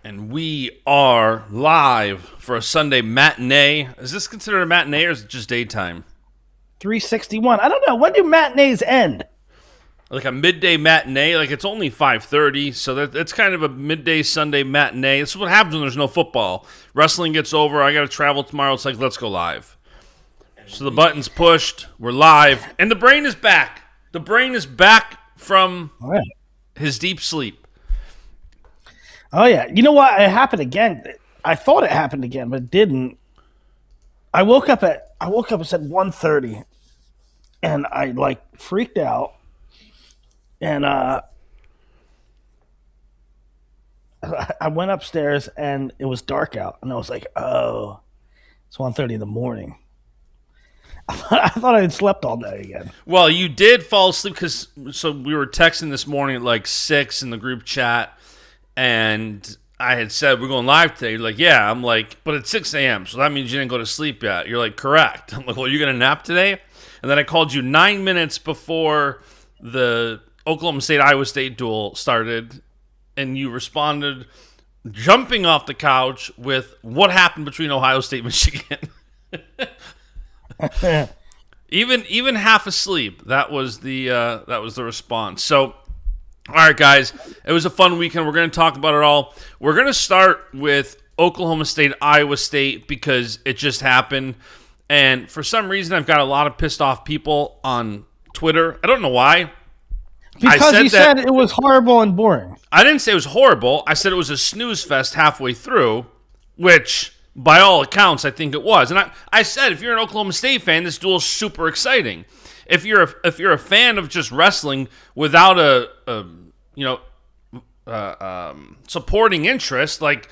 And we are live for a Sunday matinee. Is this considered a matinee or is it just daytime? 361. I don't know. When do matinees end? Like a midday matinee? Like it's only 5:30, so that's kind of a midday Sunday matinee. This is what happens when there's no football. Wrestling gets over, I got to travel tomorrow. It's like, let's go live. So the button's pushed, we're live, and the brain is back. The brain is back from his deep sleep. Oh, yeah. You know what? It happened again. I thought it happened again, but it didn't. I woke up at said 1:30, and I freaked out, and I went upstairs and it was dark out, and I was like, oh, it's 1:30 in the morning. I thought I had slept all day again. Well, you did fall asleep so we were texting this morning at like 6 in the group chat, and I had said, we're going live today. You're like, yeah. I'm like, but it's 6 a.m., so that means you didn't go to sleep yet. You're like, correct. I'm like, well, you're going to nap today? And then I called you 9 minutes before the Oklahoma State-Iowa State duel started, and you responded jumping off the couch with what happened between Ohio State and Michigan. Even half asleep. That was the response. So, all right, guys, it was a fun weekend. We're going to talk about it all. We're going to start with Oklahoma State, Iowa State, because it just happened. And for some reason, I've got a lot of pissed off people on Twitter. I don't know why. Because you said it was horrible and boring. I didn't say it was horrible. I said it was a snooze fest halfway through, which, by all accounts, I think it was. And I said, if you're an Oklahoma State fan, this duel is super exciting. If you're a fan of just wrestling without a supporting interest, like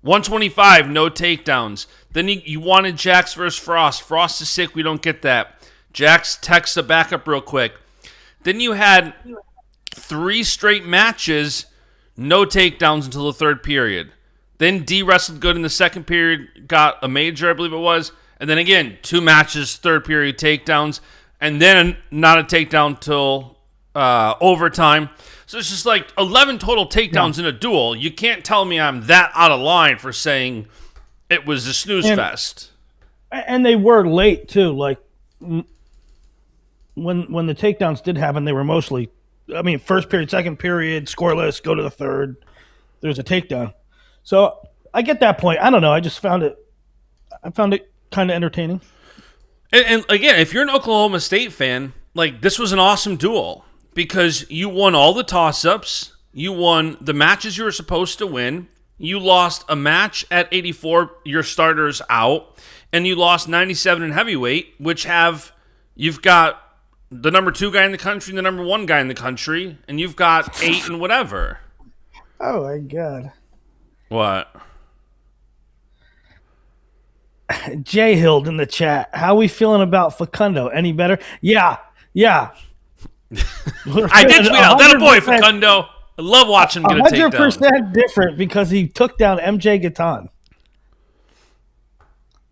125, no takedowns. Then you wanted Jax versus Frost. Frost is sick. We don't get that. Jax texts a backup real quick. Then you had 3 straight matches, no takedowns until the third period. Then D wrestled good in the second period, got a major, I believe it was. And then again, 2 matches, third period takedowns. And then not a takedown till overtime. So it's just like 11 total takedowns in a duel. You can't tell me I'm that out of line for saying it was a snooze fest. And they were late, too. Like, when the takedowns did happen, they were mostly, first period, second period, scoreless, go to the third. There's a takedown. So I get that point. I don't know. I found it kind of entertaining. And again, if you're an Oklahoma State fan, like, this was an awesome duel because you won all the toss-ups. You won the matches you were supposed to win. You lost a match at 84, your starters out, and you lost 97 in heavyweight, which you've got the number 2 guy in the country and the number 1 guy in the country, and you've got 8 and whatever. Oh, my God. What? Jay Hild in the chat. How we feeling about Facundo? Any better? Yeah. I did tweet out. That a boy, Facundo. I love watching him get a takedown. 100% different because he took down MJ Gatan.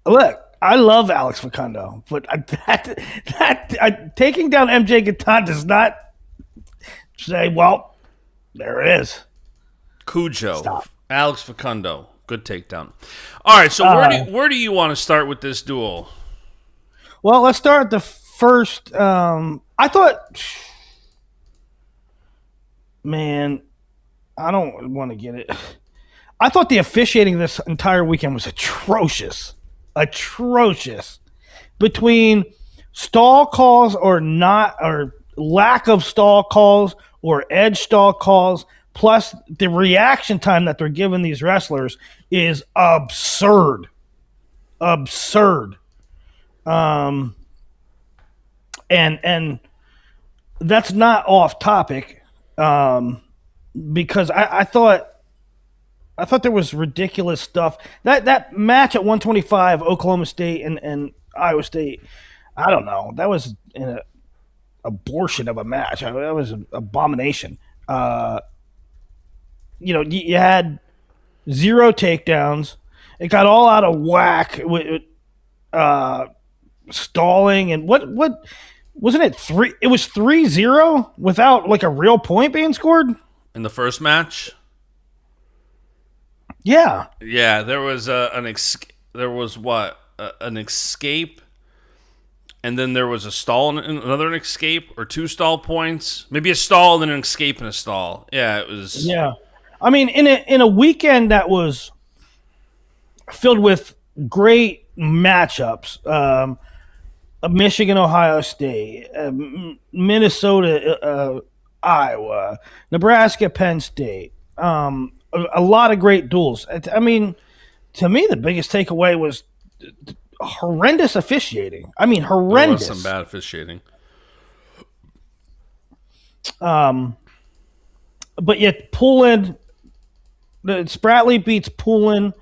Look, I love Alex Facundo, but taking down MJ Gatan does not say, well, there it is. Cujo. Stop. Alex Facundo. Good takedown. All right, so where do you want to start with this duel? Well, let's start at the first. I thought, man, I don't want to get it. I thought the officiating this entire weekend was atrocious. Between stall calls or lack of stall calls or edge stall calls, plus the reaction time that they're giving these wrestlers is absurd. And that's not off topic, because I thought there was ridiculous stuff. That match at 125, Oklahoma State and Iowa State, I don't know. That was an abortion of a match. That was an abomination. You had 0 takedowns. It got all out of whack with stalling and what wasn't it 3? It was 3-0 without like a real point being scored in the first match. Yeah. Yeah, there was an escape, and then there was a stall and another escape, or two stall points, maybe a stall and then an escape and a stall. Yeah, it was. Yeah. I mean, in a weekend that was filled with great matchups, Michigan, Ohio State, Minnesota, Iowa, Nebraska, Penn State. A lot of great duels. I mean, to me, the biggest takeaway was horrendous officiating. I mean, There horrendous. was some bad officiating. But yet, Poulin, Spratley beats Poulin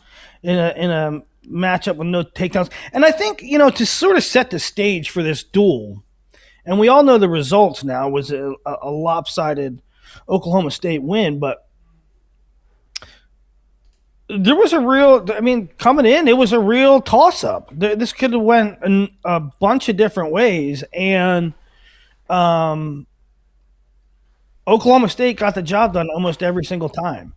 in a matchup with no takedowns. And I think, to sort of set the stage for this duel, and we all know the results now, was a lopsided Oklahoma State win, but there was coming in, it was a real toss-up. This could have went a bunch of different ways, and Oklahoma State got the job done almost every single time.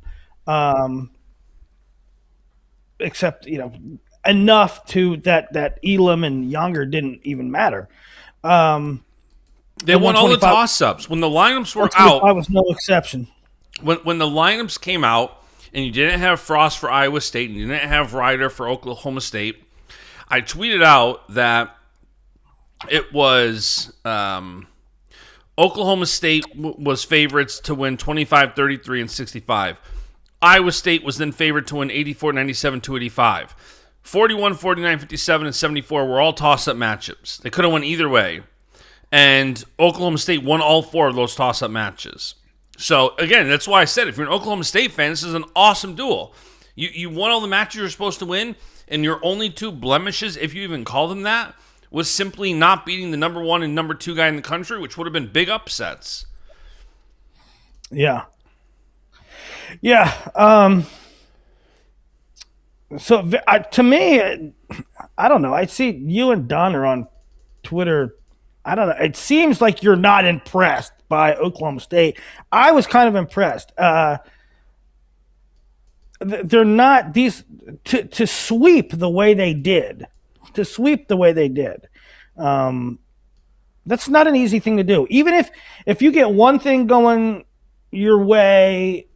Except, enough to that Elam and Younger didn't even matter. They won all the toss-ups. When the lineups were out, I was no exception. When the lineups came out, and you didn't have Frost for Iowa State, and you didn't have Ryder for Oklahoma State, I tweeted out that it was Oklahoma State was favorites to win 25, 33, and 65. Iowa State was then favored to win 84, 97, 285. 41, 49, 57, and 74 were all toss-up matchups. They could have won either way. And Oklahoma State won all four of those toss-up matches. So, again, that's why I said if you're an Oklahoma State fan, this is an awesome duel. You won all the matches you're supposed to win, and your only two blemishes, if you even call them that, was simply not beating the number one and number two guy in the country, which would have been big upsets. Yeah. Yeah. So, to me, I don't know. I see you and Don are on Twitter. I don't know. It seems like you're not impressed by Oklahoma State. I was kind of impressed. They're not these to sweep the way they did. That's not an easy thing to do. Even if you get one thing going your way,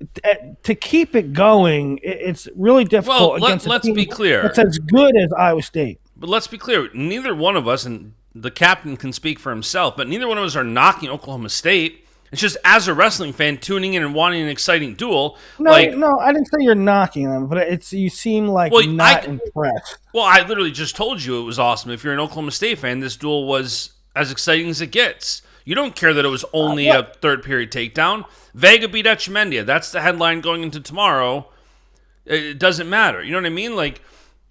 to keep it going, it's really difficult. Well, let's be clear. That's as good as Iowa State. But let's be clear. Neither one of us, and the captain can speak for himself, but neither one of us are knocking Oklahoma State. It's just as a wrestling fan tuning in and wanting an exciting duel. No, I didn't say you're knocking them, but you seem like not impressed. Well, I literally just told you it was awesome. If you're an Oklahoma State fan, this duel was as exciting as it gets. You don't care that it was only a third period takedown. Vega beat Baschamania. That's the headline going into tomorrow. It doesn't matter. You know what I mean?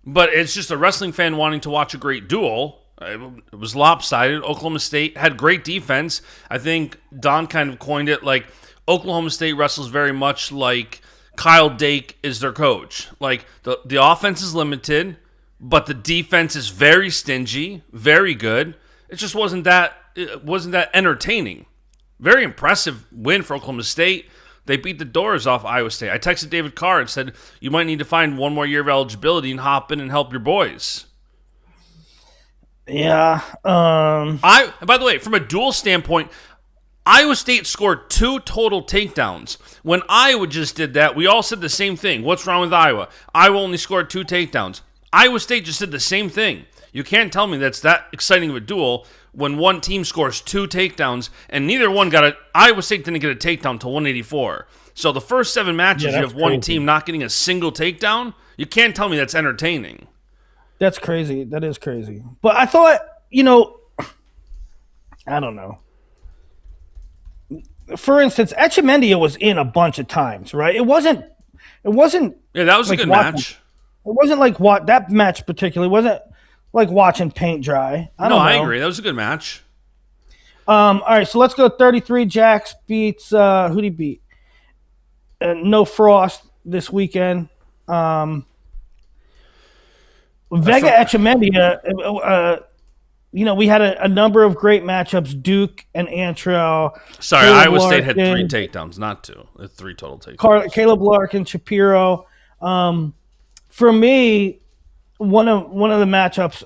But it's just a wrestling fan wanting to watch a great duel. It was lopsided. Oklahoma State had great defense. I think Don kind of coined it like Oklahoma State wrestles very much like Kyle Dake is their coach. Like the offense is limited, but the defense is very stingy, very good. It just wasn't that entertaining. Very impressive win for Oklahoma State. They beat the doors off Iowa State. I texted David Carr and said, you might need to find one more year of eligibility and hop in and help your boys. Yeah. By the way, from a duel standpoint, Iowa State scored 2 total takedowns. When Iowa just did that, we all said the same thing. What's wrong with Iowa? Iowa only scored 2 takedowns. Iowa State just did the same thing. You can't tell me that's that exciting of a duel when one team scores 2 takedowns and neither one Iowa State didn't get a takedown until 184. So the first 7 matches, you have one team not getting a single takedown. You can't tell me that's entertaining. That's crazy. That is crazy. But I thought, I don't know. For instance, Echemendia was in a bunch of times, right? It wasn't. Yeah, that was a good match. It wasn't like that match particularly wasn't like watching paint dry. I agree. That was a good match. All right, so let's go 33. Jax beats who'd he beat? No Frost this weekend. Vega Echemendia, we had a number of great matchups. Duke and Antrell. Sorry, Iowa State had 3 takedowns, not 2. 3 total takedowns. Caleb Larkin, Shapiro. For me, one of the matchups,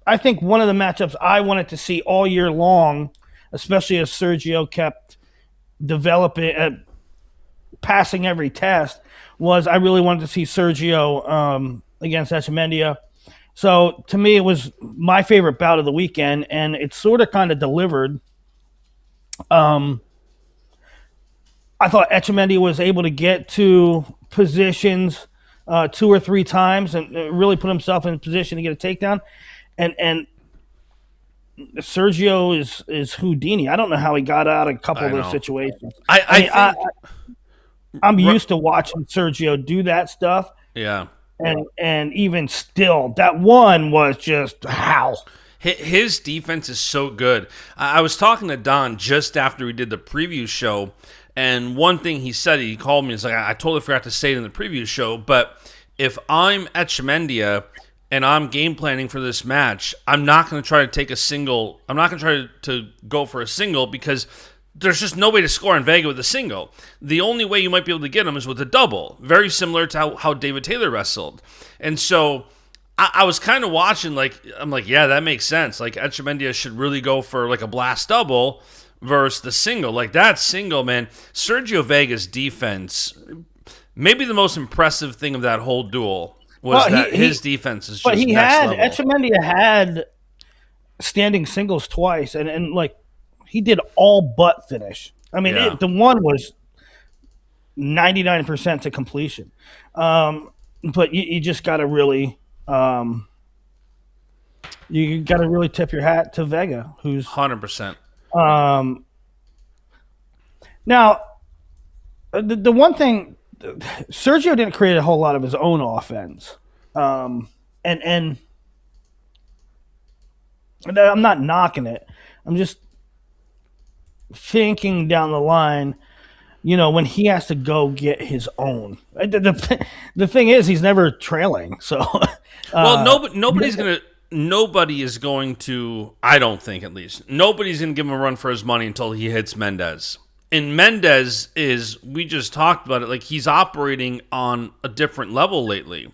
I think one of the matchups I wanted to see all year long, especially as Sergio kept developing, passing every test, was I really wanted to see Sergio against Echemendia. So to me, it was my favorite bout of the weekend, and it sort of kind of delivered. I thought Echemendia was able to get to positions 2 or 3 times and really put himself in a position to get a takedown. And Sergio is Houdini. I don't know how he got out of a couple of those situations. I'm used to watching Sergio do that stuff. Yeah. And even still, that one was just how. His defense is so good. I was talking to Don just after we did the preview show, and one thing he said, he called me, he's like, I totally forgot to say it in the preview show, but if I'm Echemendia and I'm game planning for this match, I'm not going to try to take a single. I'm not going to try to go for a single because there's just no way to score on Vega with a single. The only way you might be able to get him is with a double, very similar to how David Taylor wrestled. And so I was kind of watching, I'm like, yeah, that makes sense. Like, Echemendia should really go for like a blast double versus the single. Like, that single, man, Sergio Vega's defense, maybe the most impressive thing of that whole duel was his defense is just next level. Echemendia had standing singles twice, and like, he did all but finish. I mean, the one was 99% to completion. But you just got to really, you got to really tip your hat to Vega, who's 100%. Now, the one thing, Sergio didn't create a whole lot of his own offense, and I'm not knocking it. I'm just thinking down the line, when he has to go get his own. The thing is, he's never trailing. So, well, nobody is going to. I don't think, at least, nobody's going to give him a run for his money until he hits Mendez. And Mendez we just talked about it, like he's operating on a different level lately.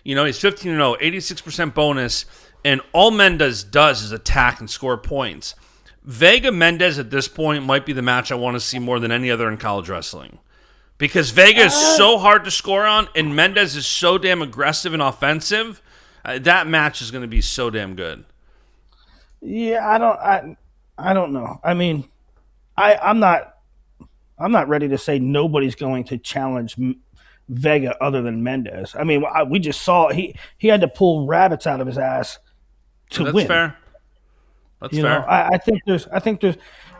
He's 15-0, 86% bonus, and all Mendez does is attack and score points. Vega Mendez at this point might be the match I want to see more than any other in college wrestling. Because Vega is so hard to score on, and Mendez is so damn aggressive and offensive. That match is going to be so damn good. Yeah, I don't know. I mean, I'm not ready to say nobody's going to challenge Vega other than Mendez. I mean, we just saw he had to pull rabbits out of his ass to win. That's fair. That's fair.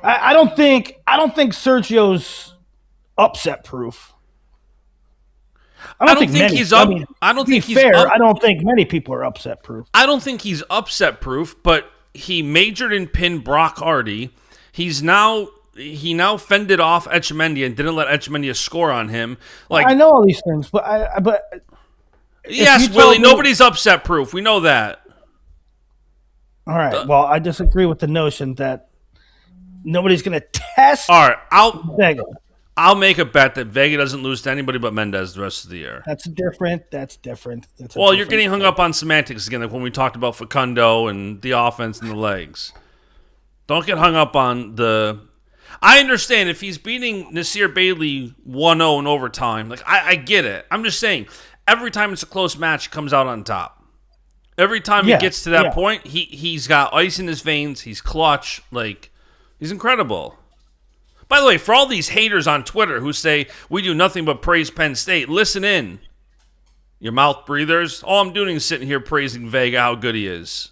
I don't think Sergio's upset proof. I don't think he's up. I don't think he's fair. I don't think many people are upset proof. I don't think he's upset proof, but he majored in pin Brock Hardy. He now fended off Echemendia and didn't let Echemendia score on him. Like, I know all these things, but yes, Willie, nobody's upset proof. We know that. All right. Well, I disagree with the notion that nobody's going to test. All right, Vega. I'll make a bet that Vega doesn't lose to anybody but Mendez the rest of the year. That's different. You're getting hung up on semantics again, like when we talked about Facundo and the offense and the legs. Don't get hung up on the. I understand if he's beating Nasir Bailey 1-0 in overtime. Like, I get it. I'm just saying, every time it's a close match, he comes out on top. Every time he gets to that point, he's got ice in his veins. He's clutch. Like, he's incredible. By the way, for all these haters on Twitter who say we do nothing but praise Penn State, listen in. Your mouth breathers. All I'm doing is sitting here praising Vega, how good he is.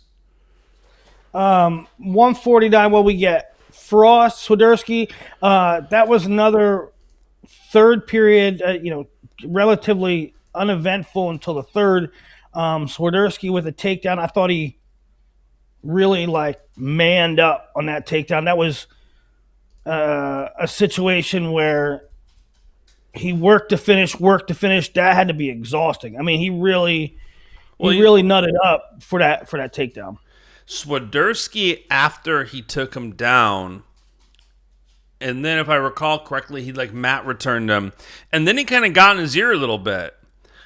149, what we get? Frost, Swiderski. That was another third period, relatively uneventful until the third. Swiderski with a takedown. I thought he really manned up on that takedown. That was a situation where he worked to finish. That had to be exhausting. I mean, he really nutted up for that takedown. Swiderski, after he took him down, and then if I recall correctly, he mat returned him, and then he kind of got in his ear a little bit.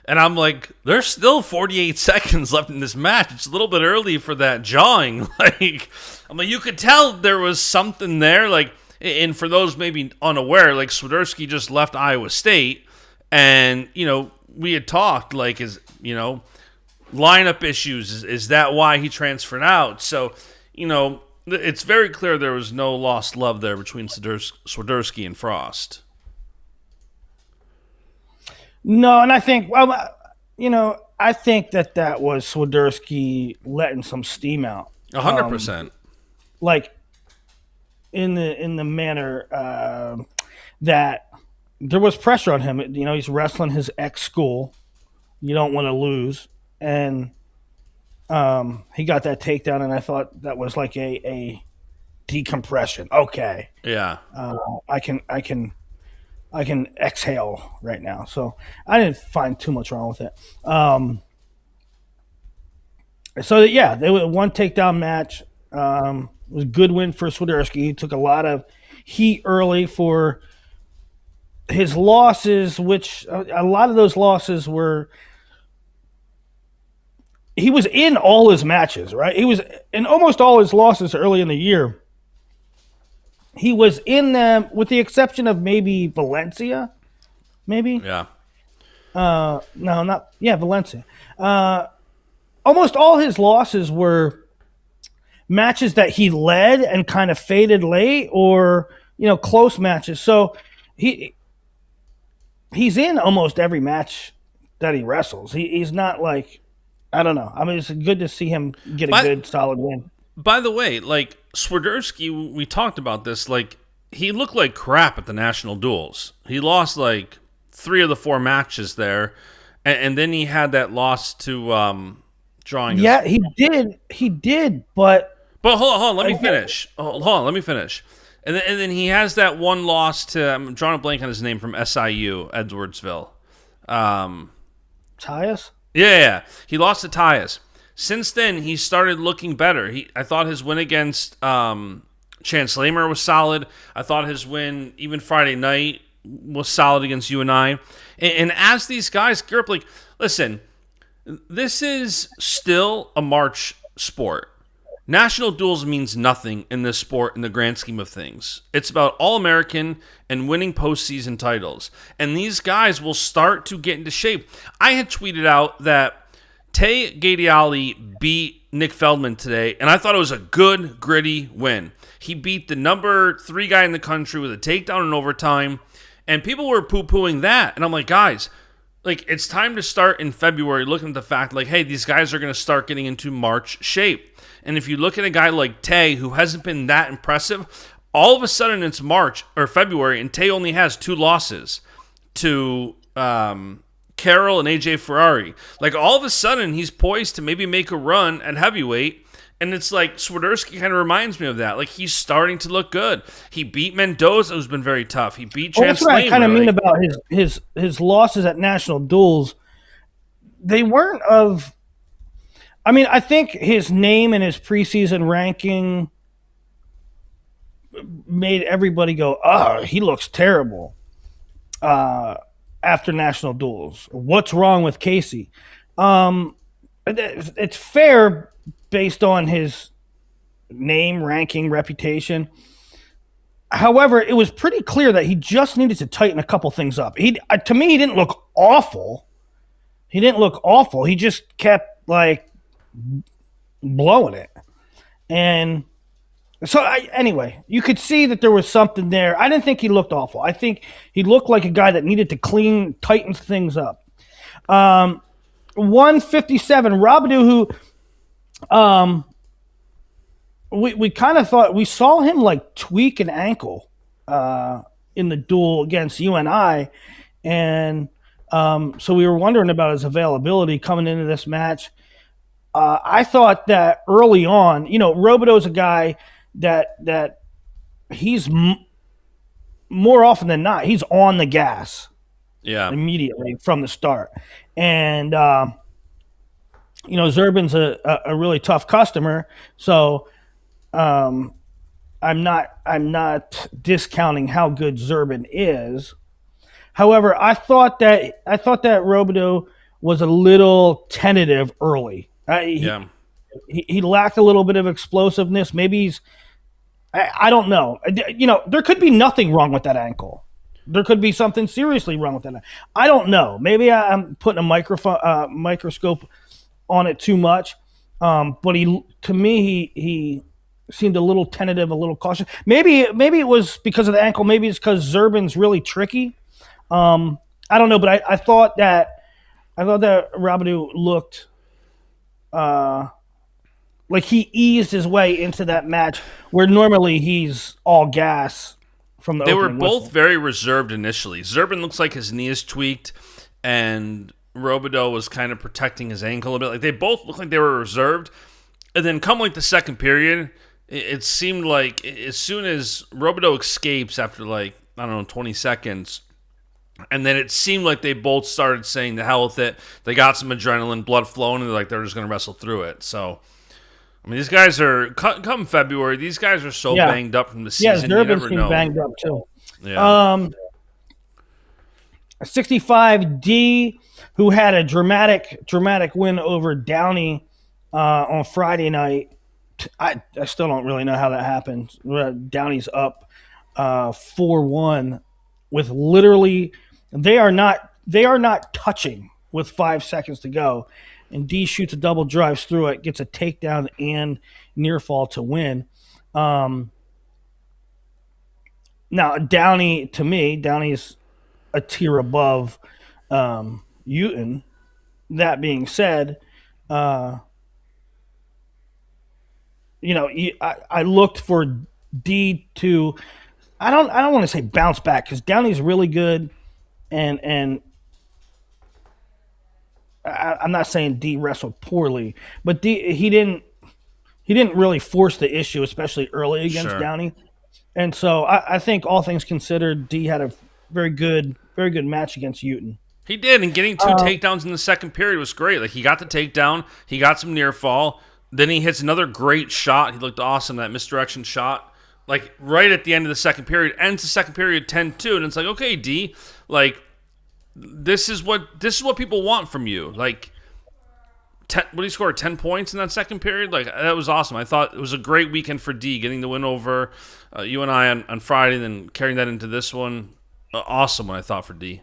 And I'm like, there's still 48 seconds left in this match. It's a little bit early for that jawing. Like, I'm like, you could tell there was something there. Like, and for those maybe unaware, like Swiderski just left Iowa State, and we had talked like, lineup issues. Is that why he transferred out? So, it's very clear there was no lost love there between Swiderski and Frost. No, and I think, I think that was Swiderski letting some steam out. 100%. Like in the manner that there was pressure on him. He's wrestling his ex school. You don't want to lose, and he got that takedown, and I thought that was like a decompression. Okay, yeah, I can exhale right now. So I didn't find too much wrong with it. So yeah, they were one takedown match. It was a good win for Swiderski. He took a lot of heat early for his losses, which a lot of those losses were. He was in all his matches, right? He was in almost all his losses early in the year. He was in them, with the exception of maybe Valencia, maybe. Yeah. Valencia. Almost all his losses were matches that he led and kind of faded late, or close matches. So he's in almost every match that he wrestles. He's not like, I don't know. I mean, it's good to see him get a good solid win. By the way, like Swiderski, we talked about this. Like, he looked like crap at the national duels. He lost like 3 of the 4 matches there, and then he had that loss to drawing. Yeah, he did, but hold on, let me finish. Hold on, let me finish. And then he has that one loss to, I'm drawing a blank on his name, from SIU, Edwardsville. Tyus? Yeah, he lost to Tyus. Since then, he started looking better. I thought his win against Chance Lamer was solid. I thought his win, even Friday night, was solid against you and I. And as these guys gear up, like, listen, this is still a March sport. National duels means nothing in this sport in the grand scheme of things. It's about All-American and winning postseason titles. And these guys will start to get into shape. I had tweeted out that Tay Gadiali beat Nick Feldman today, and I thought it was a good, gritty win. He beat the number 3 guy in the country with a takedown in overtime, and people were poo-pooing that. And I'm like, guys, like, it's time to start in February looking at the fact, like, hey, these guys are going to start getting into March shape. And if you look at a guy like Tay, who hasn't been that impressive, all of a sudden it's March or February, and Tay only has 2 losses to Carroll and AJ Ferrari. Like, all of a sudden he's poised to maybe make a run at heavyweight. And it's like Swiderski kind of reminds me of that. Like, he's starting to look good. He beat Mendoza, who's been very tough. He beat Chance Lamer. That's what I kind of mean about his losses at national duels. They weren't of. I mean, I think his name and his preseason ranking made everybody go, "Oh, he looks terrible." After national duels, what's wrong with Casey? It's fair based on his name, ranking, reputation. However, it was pretty clear that he just needed to tighten a couple things up. To me, he didn't look awful. He just kept like blowing it. And so anyway, you could see that there was something there. I didn't think he looked awful. I think he looked like a guy that needed to tighten things up. 157, Robidoux, who we kind of thought we saw him like tweak an ankle in the duel against UNI, and so we were wondering about his availability coming into this match. I thought that early on, Robidoux's a guy that he's more often than not, he's on the gas immediately from the start. And, Zurban's a really tough customer. So I'm not discounting how good Zurban is. However, I thought that Robidoux was a little tentative early. Yeah. He lacked a little bit of explosiveness. Maybe I don't know. There could be nothing wrong with that ankle. There could be something seriously wrong with that. I don't know. Maybe I'm putting a microscope on it too much. But to me, he seemed a little tentative, a little cautious. Maybe it was because of the ankle. Maybe it's because Zerbin's really tricky. I don't know, but I thought that Robidoux looked like he eased his way into that match where normally he's all gas from the They were opening both whistle. very reserved initially. Zerbin looks like his knee is tweaked, and Robidoux was kind of protecting his ankle a bit. Like they both looked like they were reserved. And then come like the second period, it seemed like as soon as Robidoux escapes after 20 seconds, and then it seemed like they both started saying the hell with it. They got some adrenaline, blood flowing, and they're just going to wrestle through it. So, I mean, these guys are, come February, these guys are so banged up from the season. Yeah, You Zerbin never seemed know. banged up too. Yeah. 65D, who had a dramatic win over Downey on Friday night. I still don't really know how that happened. Downey's up 4-1 with literally they are not touching with 5 seconds to go, and D shoots a double, drives through it, gets a takedown and near fall to win. Now Downey's a tier above Uton. That being said, I looked for D to I don't want to say bounce back because Downey's really good, and I'm not saying D wrestled poorly, but he didn't really force the issue, especially early against Downey. And so I think all things considered, D had a very good match against Uton. He did, and getting 2 takedowns in the second period was great. Like, he got the takedown, he got some near fall, then he hits another great shot. He looked awesome, that misdirection shot. Like, right at the end of the second period, ends the second period 10-2, and it's like, okay, D, like, this is what people want from you. Like, what did he score, 10 points in that second period? Like, that was awesome. I thought it was a great weekend for D, getting the win over you and I on Friday, and then carrying that into this one. Awesome one, I thought, for D.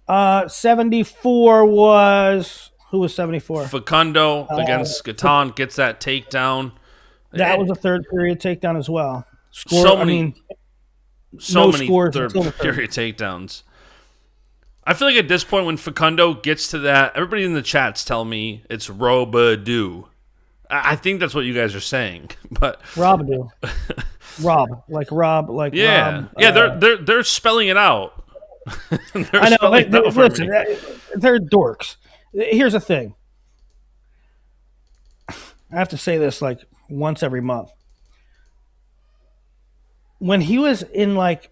74 was... Who was 74? Facundo against Gatan gets that takedown. That was a third period takedown as well. So many scores third period takedowns. I feel like at this point when Facundo gets to that, everybody in the chat's telling me it's Robidoux. I think that's what you guys are saying, but Robidoux. Rob. Yeah, they're spelling it out. I know. Listen, they're dorks. Here's the thing. I have to say this like once every month. When he was in like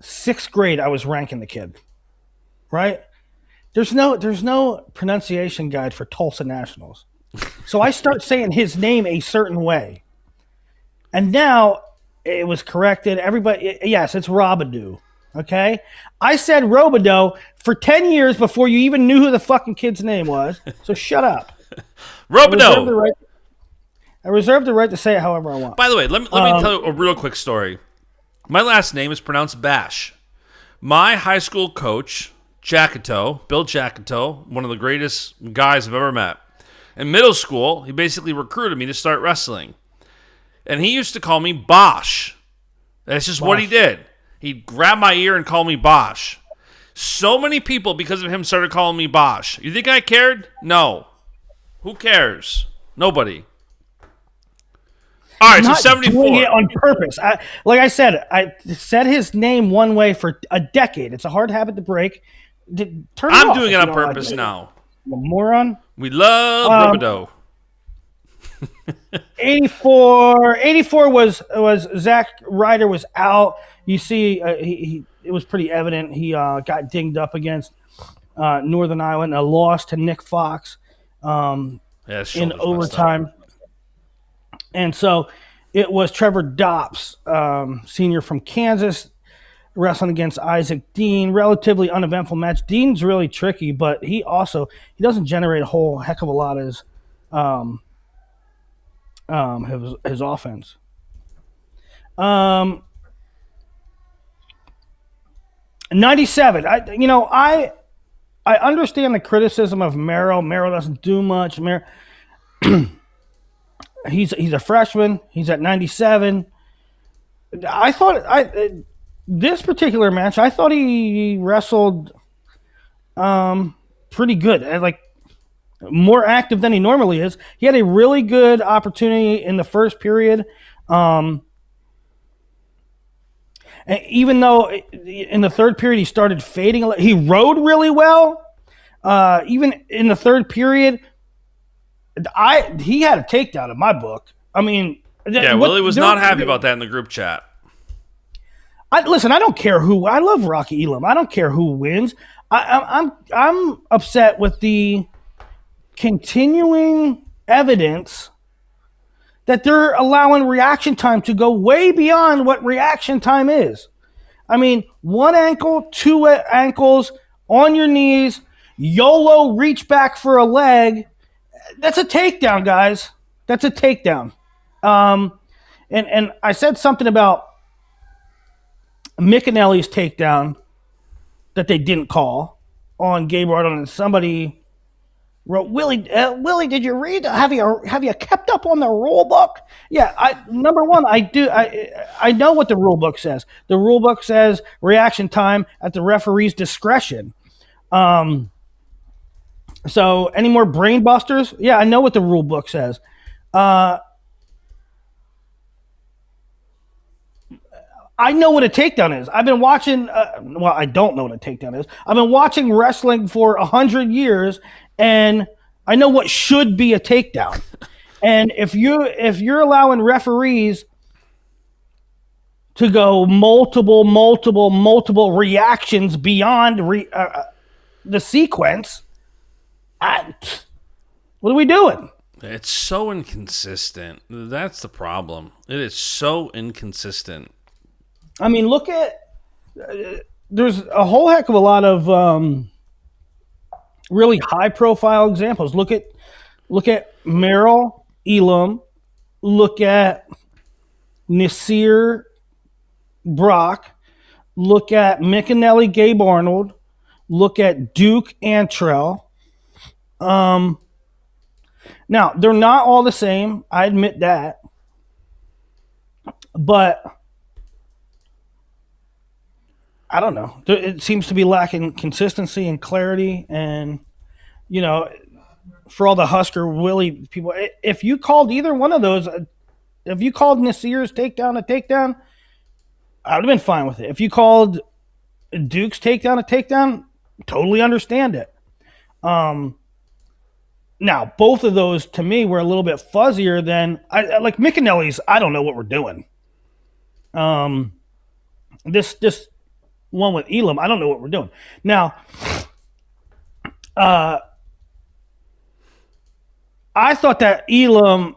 6th grade, I was ranking the kid. Right? There's no pronunciation guide for Tulsa Nationals. So I start saying his name a certain way. And now it was corrected. Everybody, yes, it's Robidoux. Okay? I said Robidoux for 10 years before you even knew who the fucking kid's name was. So shut up. Robidoux. I reserve the right to say it however I want. By the way, let me tell you a real quick story. My last name is pronounced Bash. My high school coach, Bill Jackito, one of the greatest guys I've ever met. In middle school, he basically recruited me to start wrestling. And he used to call me Bosch. That's just what he did. He'd grab my ear and call me Bosch. So many people, because of him, started calling me Bosch. You think I cared? No. Who cares? Nobody. All right, so 74. Doing it on purpose. I said his name one way for a decade. It's a hard habit to break. I'm doing it on purpose now. You moron. We love Robidoux. 84 was Zach Ryder was out. You see, it was pretty evident he got dinged up against Northern Ireland. A loss to Nick Fox in overtime. And so it was Trevor Dops, senior from Kansas, wrestling against Isaac Dean. Relatively uneventful match. Dean's really tricky, but he doesn't generate a whole heck of a lot as his offense. 97. I understand the criticism of Merrill. Merrill doesn't do much. He's a freshman. He's at 97. I thought this particular match, I thought he wrestled pretty good. Like more active than he normally is. He had a really good opportunity in the first period. And even though in the third period he started fading, he rode really well. Even in the third period, he had a takedown in my book. I mean, Willie was not happy about that in the group chat. Listen, I don't care who. I love Rocky Elam. I don't care who wins. I'm upset with the continuing evidence that they're allowing reaction time to go way beyond what reaction time is. I mean, one ankle, two ankles, on your knees, YOLO reach back for a leg. That's a takedown, guys. That's a takedown. And I said something about Mickinelli's takedown that they didn't call on Gabe Arnold, and somebody wrote, Willie, did you read? Have you kept up on the rule book? Yeah, number one, I do. I know what the rule book says. The rule book says reaction time at the referee's discretion. So any more brain busters? Yeah, I know what the rule book says. I know what a takedown is. I've been watching. I don't know what a takedown is. I've been watching wrestling for 100 years, and I know what should be a takedown. And if you're allowing referees to go multiple reactions beyond the sequence, what are we doing? It's so inconsistent. That's the problem. It is so inconsistent. I mean, look at there's a whole heck of a lot of really high-profile examples. Look at Merrill Elam. Look at Nasir Brock. Look at Mickinelli Gabe Arnold. Look at Duke Antrell. Now, they're not all the same. I admit that. But I don't know. It seems to be lacking consistency and clarity. And, for all the Husker Willie people, if you called either one of those, if you called Nasir's takedown a takedown, I would have been fine with it. If you called Duke's takedown a takedown, totally understand it. Now, both of those to me were a little bit fuzzier than like Mickinelli's. I don't know what we're doing. This one with Elam, I don't know what we're doing. Now, I thought that Elam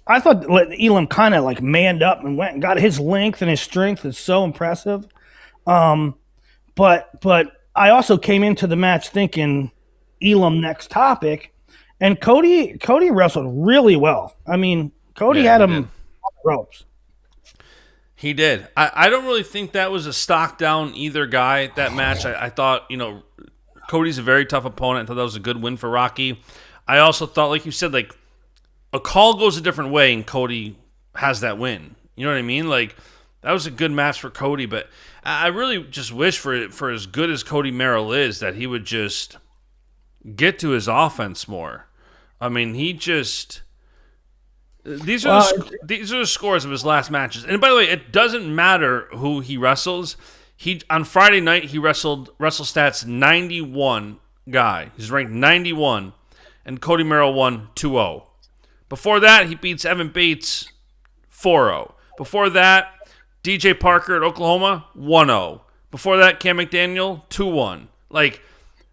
kind of like manned up and went and got his length and his strength is so impressive. But I also came into the match thinking Elam next topic, and Cody wrestled really well. I mean, Cody had him on the ropes. He did. I don't really think that was a stock down either guy, that match. I thought, Cody's a very tough opponent. I thought that was a good win for Rocky. I also thought, like you said, like a call goes a different way and Cody has that win. You know what I mean? Like that was a good match for Cody, but I really just wish for as good as Cody Merrill is that he would just get to his offense more. I mean, he just... These are the scores of his last matches. And by the way, it doesn't matter who he wrestles. On Friday night, he wrestled WrestleStats 91 guy. He's ranked 91, and Cody Merrill won 2-0. Before that, he beats Evan Bates 4-0. Before that, DJ Parker at Oklahoma 1-0. Before that, Cam McDaniel 2-1. Like,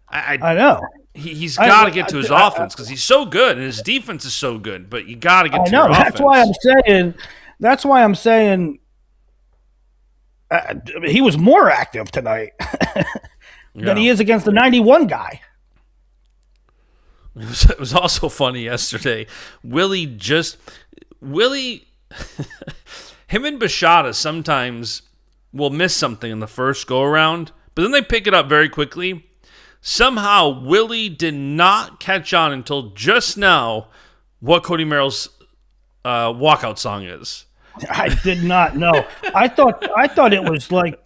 I know. He's got to get to his offense because he's so good and his defense is so good. But you got to get to your offense. That's why I'm saying he was more active tonight than he is against the 91 guy. It was also funny yesterday. Willie, him and Bashada sometimes will miss something in the first go-around, but then they pick it up very quickly. Somehow, Willie did not catch on until just now what Cody Merrill's walkout song is. I did not know. I thought it was like,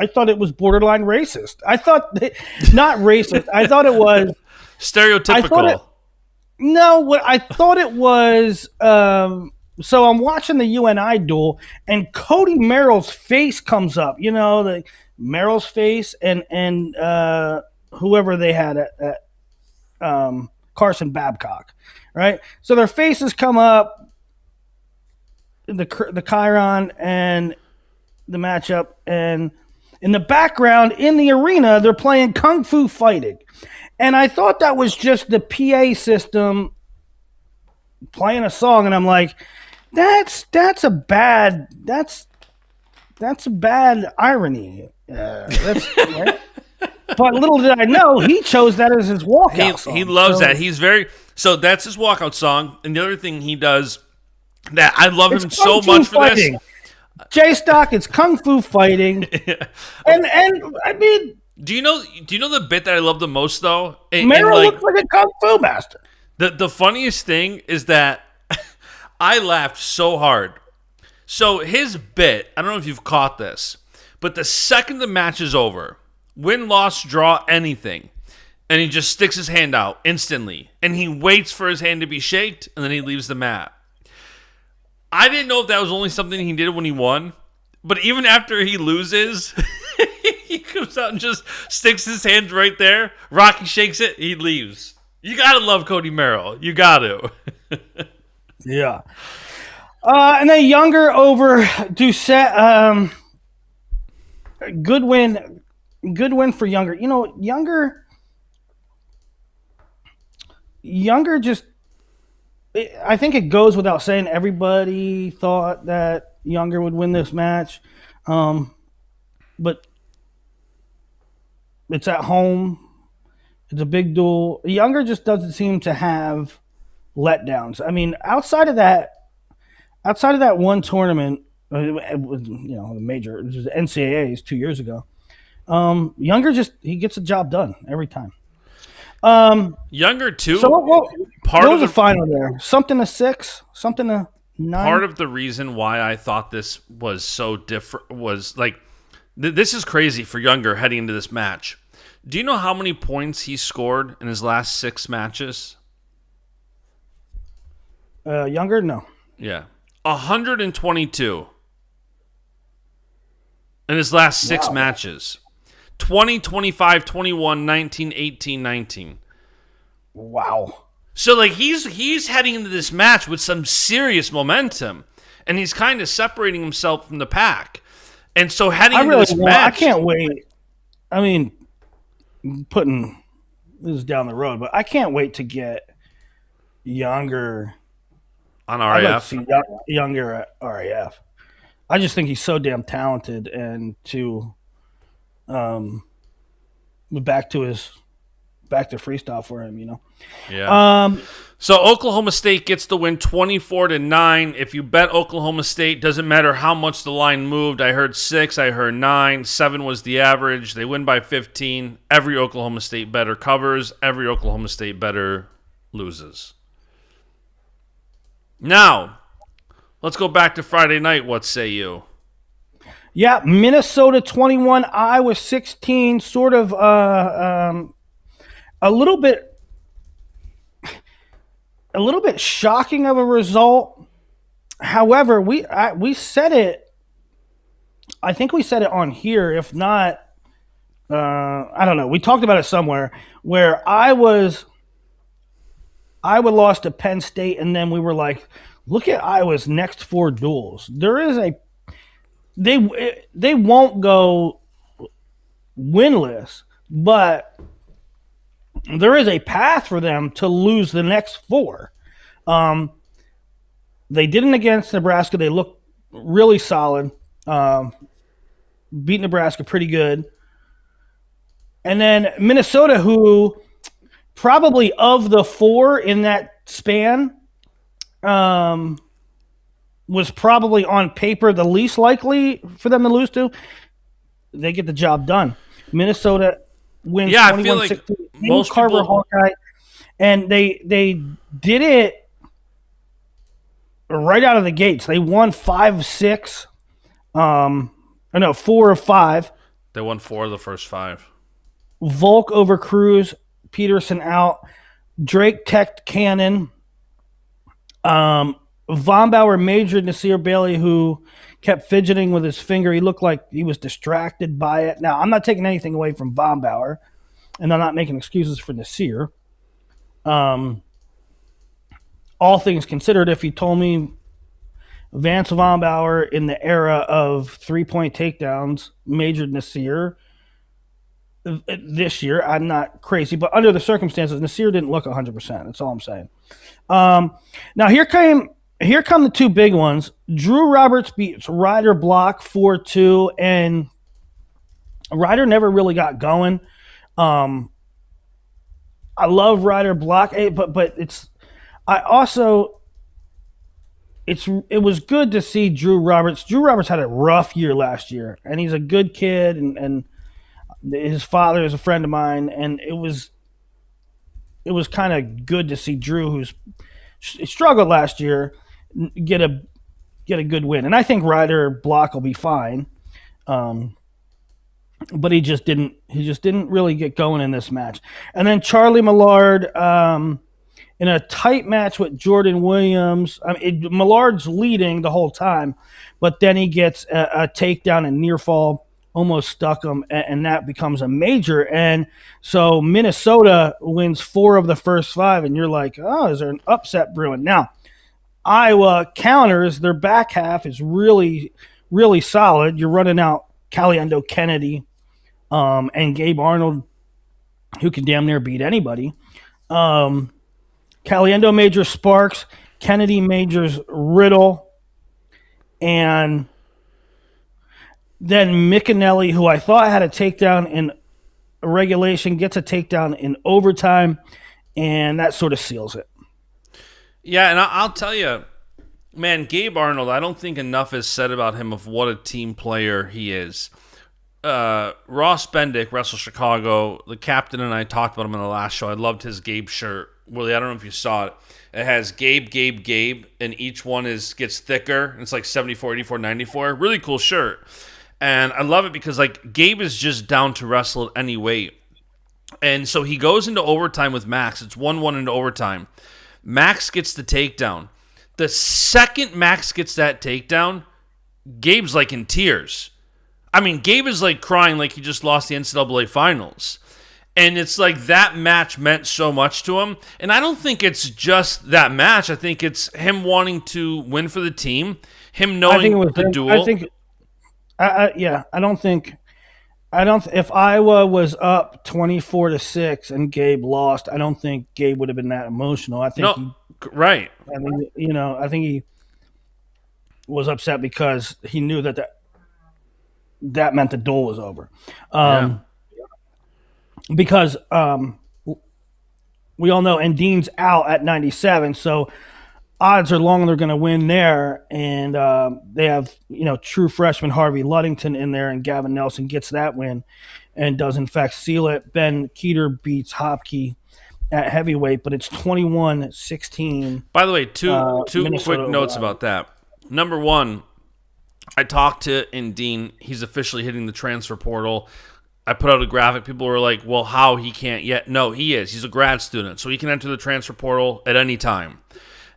I thought it was borderline racist. Not racist. I thought it was stereotypical. I thought it was. So I'm watching the UNI duel, and Cody Merrill's face comes up. The Merrill's face and whoever they had at Carson Babcock, right? So their faces come up. The Chiron and the matchup, and in the background in the arena they're playing Kung Fu Fighting, and I thought that was just the PA system playing a song, and I'm like, that's a bad irony. Right? But little did I know he chose that as his walkout song. He loves that. So that's his walkout song, and the other thing he does. That I love him so much for this. J-Stock, it's Kung Fu Fighting. And I mean, do you know the bit that I love the most though? Merrill looks like a Kung Fu master. The funniest thing is that I laughed so hard. So his bit, I don't know if you've caught this, but the second the match is over, win, loss, draw, anything, and he just sticks his hand out instantly, and he waits for his hand to be shaked, and then he leaves the mat. I didn't know if that was only something he did when he won, but even after he loses, he comes out and just sticks his hand right there. Rocky shakes it, he leaves. You gotta love Cody Merrill. You got to. Yeah. And then Younger over Doucette. Good win for Younger. Younger just. I think it goes without saying everybody thought that Younger would win this match. But it's at home. It's a big duel. Younger just doesn't seem to have letdowns. I mean, outside of that one tournament, it was, the major, it was NCAAs 2 years ago. Younger he gets the job done every time. Younger too. So what was the final there? Something to 6, something to 9. Part of the reason why I thought this was so different was like this is crazy for Younger heading into this match. Do you know how many points he scored in his last 6 matches? Younger, no. Yeah, 122 in his last 6 matches. 20, 25, 21, 19, 18, 19. Wow. So, like, he's heading into this match with some serious momentum, and he's kind of separating himself from the pack. And so heading into this match... I can't wait. I mean, putting this down the road, but I can't wait to get Younger... on RAF? I'd like to see Younger at RAF. I just think he's so damn talented, and to... back to freestyle for him, Yeah. So Oklahoma State gets the win 24-9. If you bet Oklahoma State, doesn't matter how much the line moved. I heard 6, I heard 9, 7 was the average. They win by 15. Every Oklahoma State bettor covers. Every Oklahoma State bettor loses. Now, let's go back to Friday night. What say you? Yeah, Minnesota 21, Iowa 16. Sort of a little bit shocking of a result. However, we said it. I think we said it on here. If not, I don't know. We talked about it somewhere where Iowa lost to Penn State, and then we were like, look at Iowa's next 4 duels. There is they won't go winless, but there is a path for them to lose the next 4. They didn't against Nebraska. They looked really solid. beat Nebraska pretty good. And then Minnesota, who probably of the four in that span, was probably on paper the least likely for them to lose to. They get the job done. Minnesota wins 21-16. Most Carver-Hawkeye, and they did it right out of the gates. They won 5-6. 4 of 5. They won 4 of the first 5. Volk over Cruz, Peterson out, Drake teched Cannon. Von Bauer majored Nasir Bailey, who kept fidgeting with his finger. He looked like he was distracted by it. Now, I'm not taking anything away from Von Bauer, and I'm not making excuses for Nasir. All things considered, if you told me Vance Von Bauer in the era of 3-point takedowns majored Nasir this year, I'm not crazy. But under the circumstances, Nasir didn't look 100%. That's all I'm saying. Now, here come the two big ones. Drew Roberts beats Ryder Block 4-2, and Ryder never really got going. I love Ryder Block, but it was good to see Drew Roberts. Drew Roberts had a rough year last year, and he's a good kid, and his father is a friend of mine, and it was kind of good to see Drew, who's struggled last year, get a good win. And I think Ryder Block will be fine, but he just didn't really get going in this match. And then Charlie Millard in a tight match with Jordan Williams. Millard's leading the whole time, but then he gets a takedown and near fall, almost stuck him, and that becomes a major. And so Minnesota wins 4 of the first 5, and you're like, oh, is there an upset brewing? Now, Iowa counters. Their back half is really, really solid. You're running out Caliendo Kennedy and Gabe Arnold, who can damn near beat anybody. Caliendo majors Sparks, Kennedy majors Riddle, and then Mickinelli, who I thought had a takedown in regulation, gets a takedown in overtime, and that sort of seals it. Yeah, and I'll tell you, man, Gabe Arnold, I don't think enough is said about him of what a team player he is. Ross Bendick, Wrestle Chicago, the captain, and I talked about him in the last show. I loved his Gabe shirt. Willie, I don't know if you saw it. It has Gabe, Gabe, Gabe, and each one gets thicker. It's like 74, 84, 94. Really cool shirt. And I love it because, like, Gabe is just down to wrestle at any weight. And so he goes into overtime with Max. It's 1-1 into overtime. Max gets the takedown. The second Max gets that takedown, Gabe's like in tears. I mean, Gabe is like crying like he just lost the NCAA finals. And it's like that match meant so much to him. And I don't think it's just that match. I think it's him wanting to win for the team, him knowing the duel. If Iowa was up 24-6 and Gabe lost, I don't think Gabe would have been that emotional. I think right. I think he was upset because he knew that meant the duel was over. Because we all know Dean's out at 97, so odds are long they're going to win there, and they have true freshman Harvey Luddington in there, and Gavin Nelson gets that win and does in fact seal it. Ben Keeter beats Hopke at heavyweight, but it's 21-16. By the way, two quick notes about that. Number one, I talked to Dean. He's officially hitting the transfer portal. I put out a graphic. People were like, well, how? He can't yet. No, he is. He's a grad student, so he can enter the transfer portal at any time.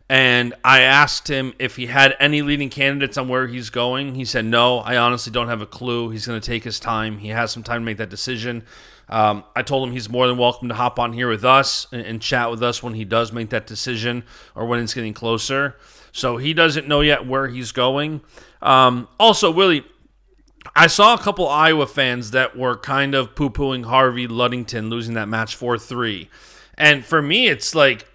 And I asked him if he had any leading candidates on where he's going. He said, no, I honestly don't have a clue. He's going to take his time. He has some time to make that decision. I told him he's more than welcome to hop on here with us and chat with us when he does make that decision or when it's getting closer. So he doesn't know yet where he's going. Also, Willie, I saw a couple Iowa fans that were kind of poo-pooing Harvey Luddington losing that match 4-3. And for me, it's like,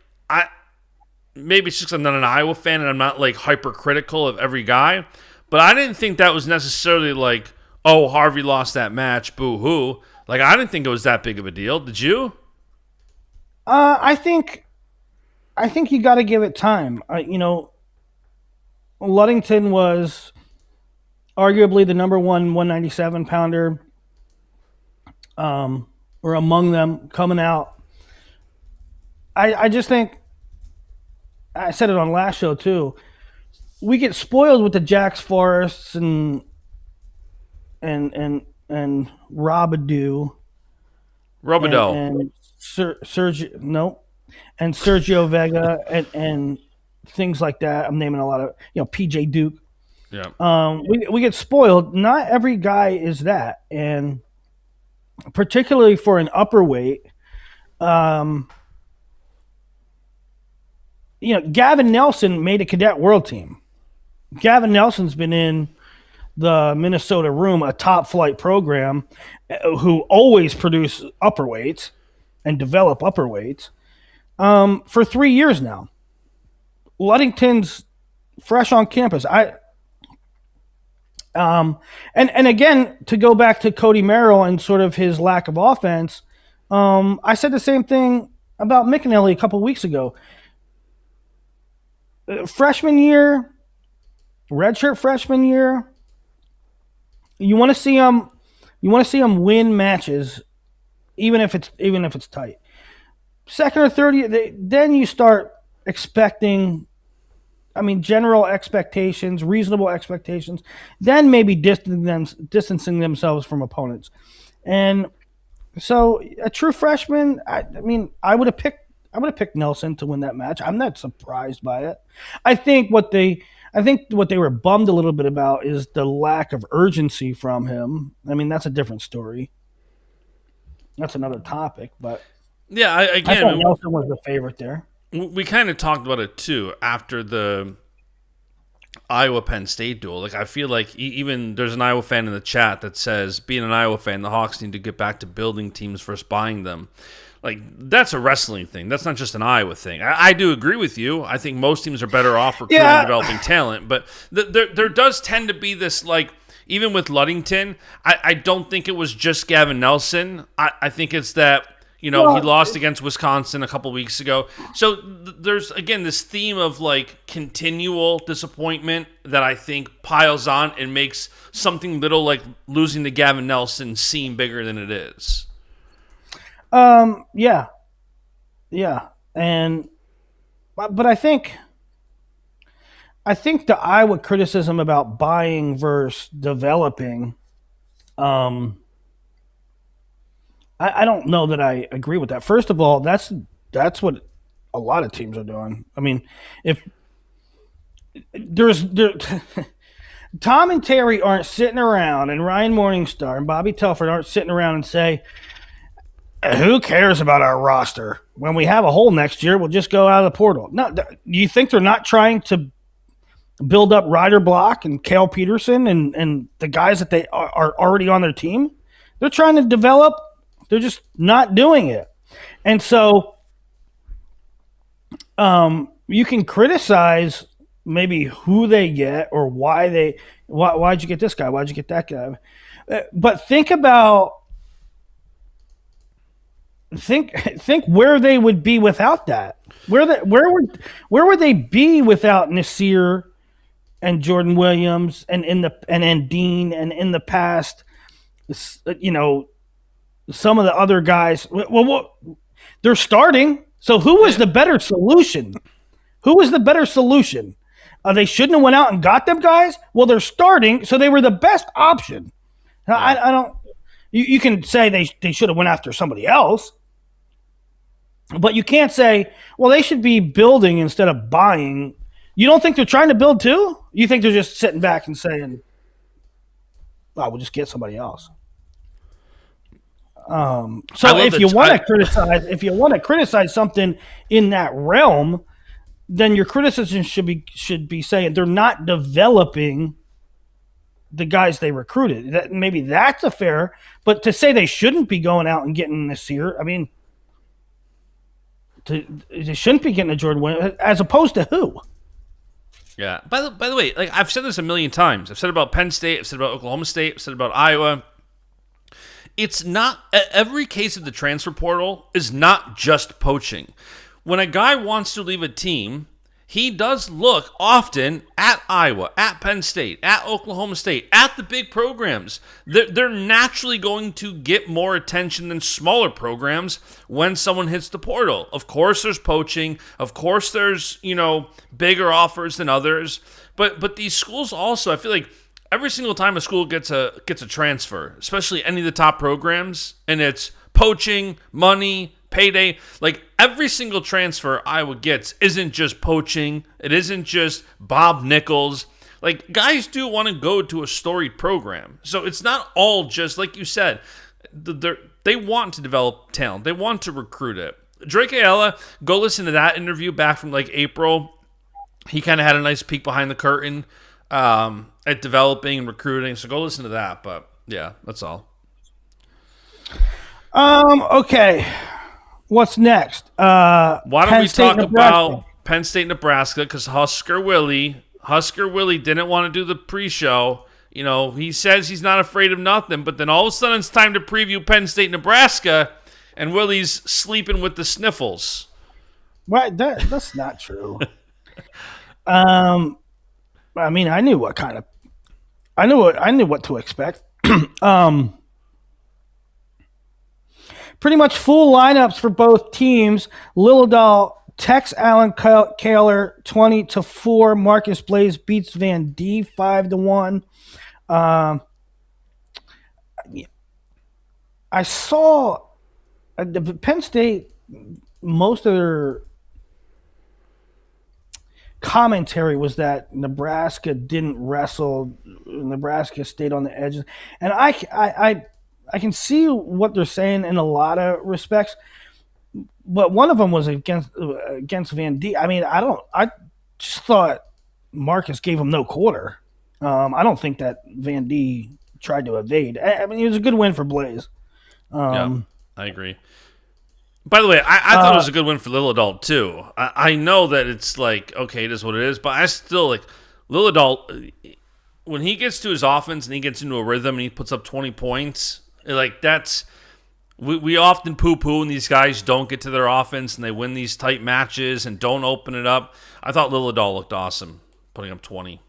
maybe it's just I'm not an Iowa fan and I'm not like hypercritical of every guy, but I didn't think that was necessarily like, oh, Harvey lost that match, boo-hoo. Like, I didn't think it was that big of a deal. Did you? I think you got to give it time. Ludington was arguably the number one 197 pounder, or among them coming out. I just think, I said it on last show too, we get spoiled with the Jacks Forests and Robidoux Robidoux. and Sergio Vega and things like that. I'm naming a lot of, PJ Duke. Yeah. We get spoiled. Not every guy is that, and particularly for an upper weight. Gavin Nelson made a cadet world team. Gavin Nelson's been in the Minnesota Room, a top flight program, who always produce upper weights and develop upper weights for 3 years now. Ludington's fresh on campus. And again, to go back to Cody Merrill and sort of his lack of offense, I said the same thing about McAnally a couple weeks ago. Freshman year, redshirt freshman year, you want to see him win matches, even if it's tight. Second or third year, then you start expecting, general expectations, reasonable expectations, then maybe distancing themselves from opponents. And so a true freshman, I would have picked Nelson to win that match. I'm not surprised by it. I think what they were bummed a little bit about is the lack of urgency from him. That's a different story. That's another topic, but yeah, I thought Nelson was the favorite there. We kind of talked about it too after the Iowa Penn State duel. Like, I feel like even there's an Iowa fan in the chat that says, being an Iowa fan, the Hawks need to get back to building teams versus buying them. Like, that's a wrestling thing. That's not just an Iowa thing. I do agree with you. I think most teams are better off recruiting and developing talent. But there does tend to be this, like, even with Ludington, I don't think it was just Gavin Nelson. I think it's that, he lost against Wisconsin a couple weeks ago. So there's, again, this theme of, like, continual disappointment that I think piles on and makes something little like losing to Gavin Nelson seem bigger than it is. Yeah. But I think the Iowa criticism about buying versus developing, I don't know that I agree with that. First of all, that's what a lot of teams are doing. If there's Tom and Terry aren't sitting around, and Ryan Morningstar and Bobby Telford aren't sitting around and say, who cares about our roster? When we have a hole next year, we'll just go out of the portal. No, do you think they're not trying to build up Ryder Block and Cale Peterson and the guys that they are already on their team? They're trying to develop. They're just not doing it. And so you can criticize maybe who they get or why'd you get this guy? Why'd you get that guy? But think where they would be without that. Where would they be without Nasir and Jordan Williams and Dean, and in the past, some of the other guys? Well, they're starting. So who was the better solution? They shouldn't have went out and got them guys. Well, they're starting, so they were the best option. I don't. You can say they should have went after somebody else, but you can't say, well, they should be building instead of buying. You don't think they're trying to build too? You think they're just sitting back and saying, "Well, we'll just get somebody else." So if you want to criticize something in that realm, then your criticism should be saying they're not developing the guys they recruited. Maybe that's a fair, but to say they shouldn't be going out and getting Nasir, they shouldn't be getting a Jordan Williams, as opposed to who? Yeah. By the way, like I've said this a million times. I've said about Penn State. I've said about Oklahoma State. I've said about Iowa. It's not every case of the transfer portal is not just poaching. When a guy wants to leave a team, he does look often at Iowa, at Penn State, at Oklahoma State, at the big programs. They're naturally going to get more attention than smaller programs when someone hits the portal. Of course, there's poaching. Of course, there's bigger offers than others. But these schools also, I feel like every single time a school gets a transfer, especially any of the top programs, and it's poaching, money, payday. Like every single transfer Iowa gets isn't just poaching. It isn't just Bob Nichols. Like guys do want to go to a storied program. So it's not all just like you said. They want to develop talent. They want to recruit it. Drake Ayala, go listen to that interview back from like April. He kind of had a nice peek behind the curtain at developing and recruiting. So go listen to that. But yeah, that's all. Okay. What's next? Why don't Penn we State, talk Nebraska. about Penn State, Nebraska? Because Husker Willie didn't want to do the pre-show. He says he's not afraid of nothing, but then all of a sudden it's time to preview Penn State, Nebraska, and Willie's sleeping with the sniffles. Right, that's not true. I mean, I knew what to expect. Pretty much full lineups for both teams. Lillidahl, Tex Allen Kaler 20-4. Marcus Blaze beats Van D 5-1. I saw the Penn State, most of their commentary was that Nebraska didn't wrestle. Nebraska stayed on the edges. And I can see what they're saying in a lot of respects, but one of them was against Van D. I mean, I just thought Marcus gave him no quarter. I don't think that Van D tried to evade. I mean, it was a good win for Blaze. Yeah, I agree. By the way, I thought it was a good win for Lillidahl too. I know that it's like, okay, it is what it is, but I still like Lillidahl when he gets to his offense and he gets into a rhythm and he puts up 20 points. Like that's we often poo-poo when these guys don't get to their offense and they win these tight matches and don't open it up. I thought Lillidahl looked awesome putting up 20.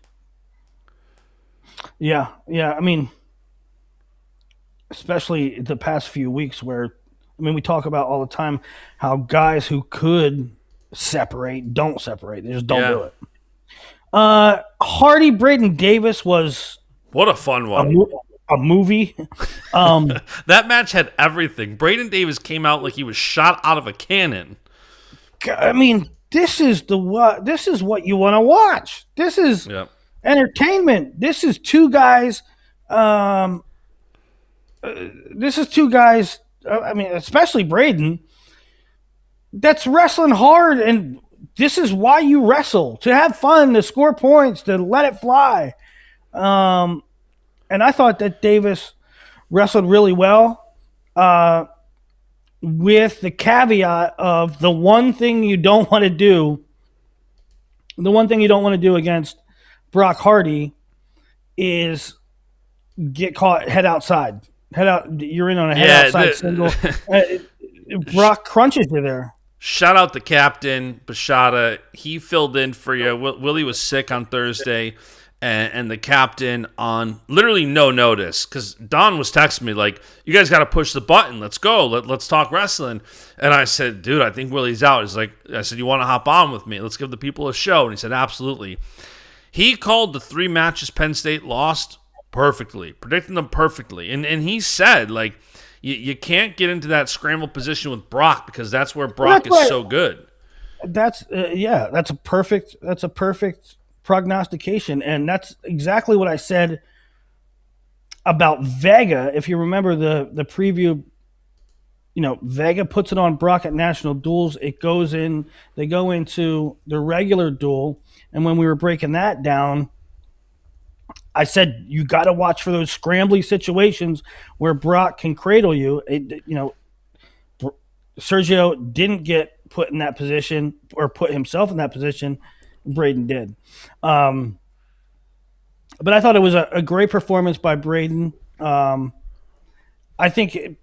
Yeah. I mean, especially the past few weeks where, we talk about all the time how guys who could separate don't separate. They just don't do it. Hardy Braden Davis was what a fun one. A movie. That match had everything. Braden Davis came out like he was shot out of a cannon. I mean, this is what you want to watch. This is entertainment. This is two guys. Especially Braden, that's wrestling hard, and this is why you wrestle, to have fun, to score points, to let it fly. And I thought that Davis wrestled really well, with the caveat of the one thing you don't want to do against Brock Hardy is get caught head outside. You're in on a head outside single. Brock crunches you there. Shout out the captain, Bashada. He filled in for you. Willie was sick on Thursday, and the captain on literally no notice, because Don was texting me like, you guys got to push the button. Let's go. Let's talk wrestling. And I said, dude, I think Willie's out. I said, you want to hop on with me? Let's give the people a show. And he said, absolutely. He called the 3 matches Penn State lost perfectly, predicting them perfectly. And he said, like, you can't get into that scramble position with Brock because that's where Brock is so good. That's a perfect prognostication, and that's exactly what I said about Vega. If you remember the preview, Vega puts it on Brock at National Duels. They go into the regular duel, and when we were breaking that down, I said you got to watch for those scrambly situations where Brock can cradle you. Sergio didn't get put in that position or put himself in that position, Braden did. But I thought it was a great performance by Braden. I think,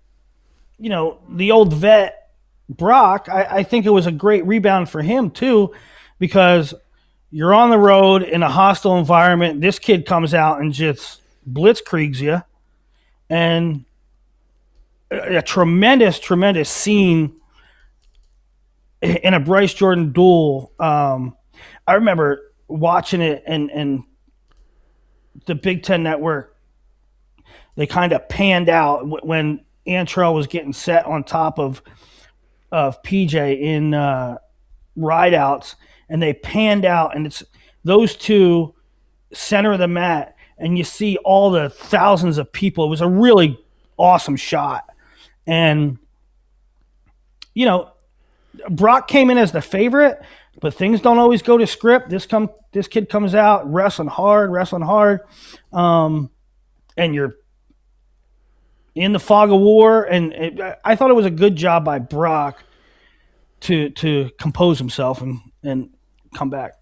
the old vet, Brock, I think it was a great rebound for him, too, because you're on the road in a hostile environment. This kid comes out and just blitzkriegs you. And a tremendous, tremendous scene in a Bryce Jordan duel. I remember watching it and the Big Ten Network, they kind of panned out when Antrell was getting set on top of PJ in rideouts, and they panned out, and it's those two center of the mat, and you see all the thousands of people. It was a really awesome shot, and Brock came in as the favorite, but things don't always go to script. This kid comes out wrestling hard, and you're in the fog of war. And I thought it was a good job by Brock to compose himself and come back.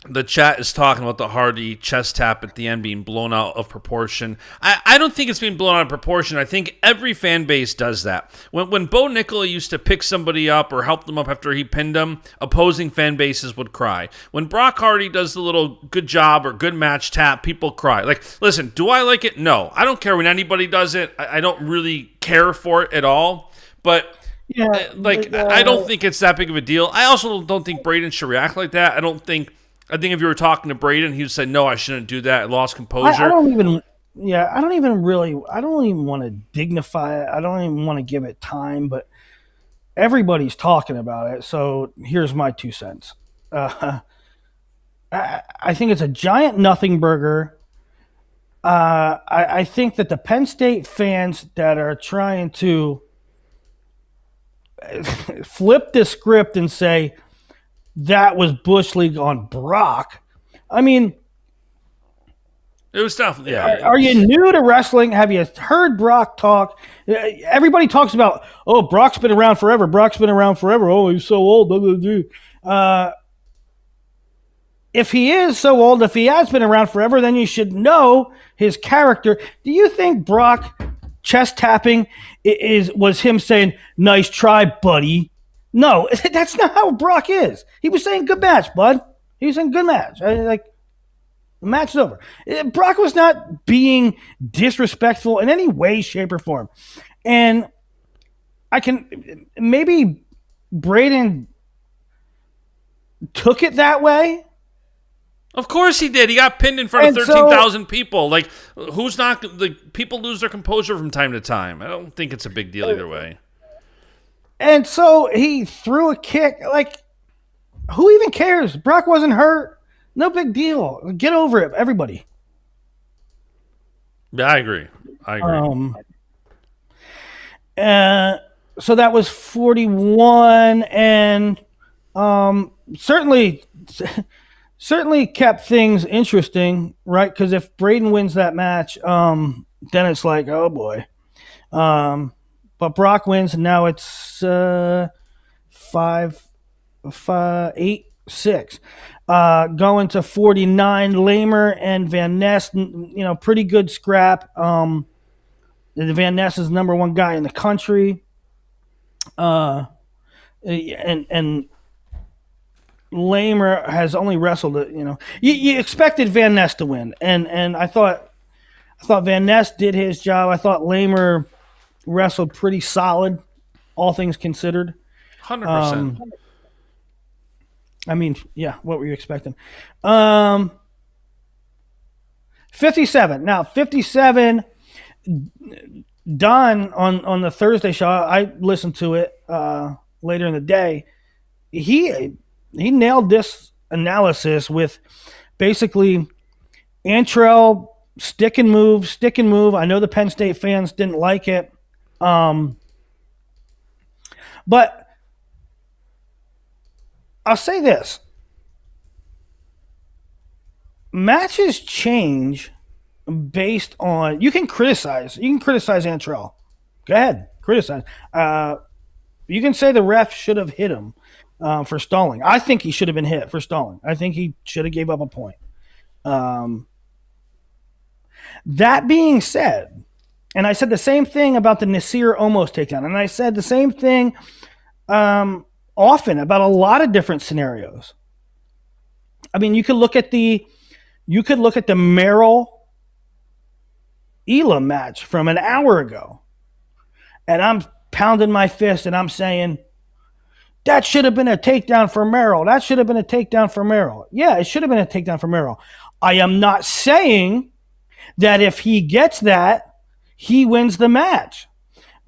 The chat is talking about the Hardy chest tap at the end being blown out of proportion. I don't think it's being blown out of proportion. I think every fan base does that. When Bo Nicola used to pick somebody up or help them up after he pinned them, opposing fan bases would cry. When Brock Hardy does the little good job or good match tap, people cry. Like, listen, do I like it? No. I don't care when anybody does it. I don't really care for it at all. But Yeah, I don't think it's that big of a deal. I also don't think Braden should react like that. I think if you were talking to Braden, he would say, no, I shouldn't do that. I lost composure. I don't even want to dignify it. I don't even want to give it time, but everybody's talking about it. So here's my 2 cents. I think it's a giant nothing burger. I think that the Penn State fans that are trying to flip the script and say, that was Bush League on Brock. I mean, it was tough. Yeah. Are you new to wrestling? Have you heard Brock talk? Everybody talks about, oh, Brock's been around forever. Oh, he's so old. If he is so old, if he has been around forever, then you should know his character. Do you think Brock chest tapping was him saying, nice try, buddy? No, that's not how Brock is. He was saying, good match, bud. He was saying, good match. The match is over. Brock was not being disrespectful in any way, shape, or form. And maybe Braden took it that way. Of course he did. He got pinned in front of 13,000 people. Like, people lose their composure from time to time. I don't think it's a big deal either way. And so he threw a kick. Like, who even cares? Brock wasn't hurt. No big deal. Get over it, everybody. Yeah, I agree. So that was 41, and certainly kept things interesting, right? Because if Braden wins that match, then it's like, oh boy. But Brock wins, and now it's 8-6. Going to 49, Lamer and Van Ness, pretty good scrap. Van Ness is the number one guy in the country. And Lamer has only wrestled, you expected Van Ness to win. And I thought Van Ness did his job. I thought Lamer wrestled pretty solid, all things considered. 100%. What were you expecting? 57. Now, 57 done on the Thursday show. I listened to it later in the day. He nailed this analysis with basically Antrell stick and move. I know the Penn State fans didn't like it. But I'll say this. Matches change based on, you can criticize Antrell. Go ahead, criticize. You can say the ref should have hit him. for stalling. I think he should have been hit for stalling. I think he should have gave up a point. That being said, and I said the same thing about the Nasir almost takedown, and I said the same thing often about a lot of different scenarios. I mean, you could look at the Merrill Elam match from an hour ago, and I'm pounding my fist and I'm saying that should have been a takedown for Merrill. That should have been a takedown for Merrill. Yeah, it should have been a takedown for Merrill. I am not saying that if he gets that, he wins the match.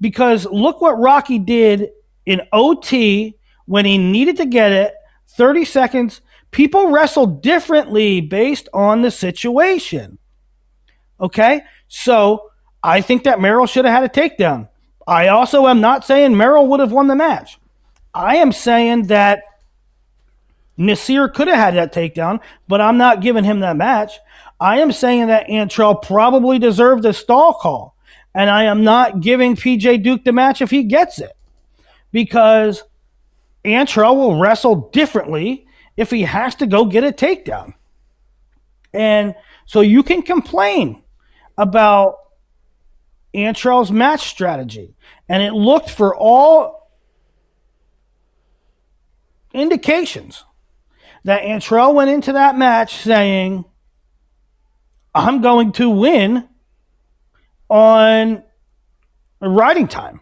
Because look what Rocky did in OT when he needed to get it, 30 seconds. People wrestle differently based on the situation. Okay? So I think that Merrill should have had a takedown. I also am not saying Merrill would have won the match. I am saying that Nasir could have had that takedown, but I'm not giving him that match. I am saying that Antrell probably deserved a stall call, and I am not giving PJ Duke the match if he gets it, because Antrell will wrestle differently if he has to go get a takedown. And so you can complain about Antrell's match strategy, and it looked for all indications that Antrell went into that match saying, I'm going to win on riding time.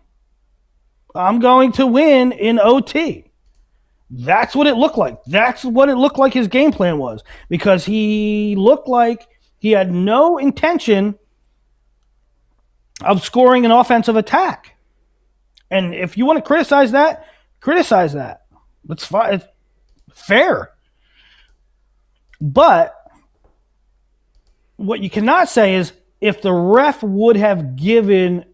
I'm going to win in OT. That's what it looked like. That's what it looked like his game plan was, because he looked like he had no intention of scoring an offensive attack. And if you want to criticize that, criticize that. That's fine. It's fair. But what you cannot say is if the ref would have given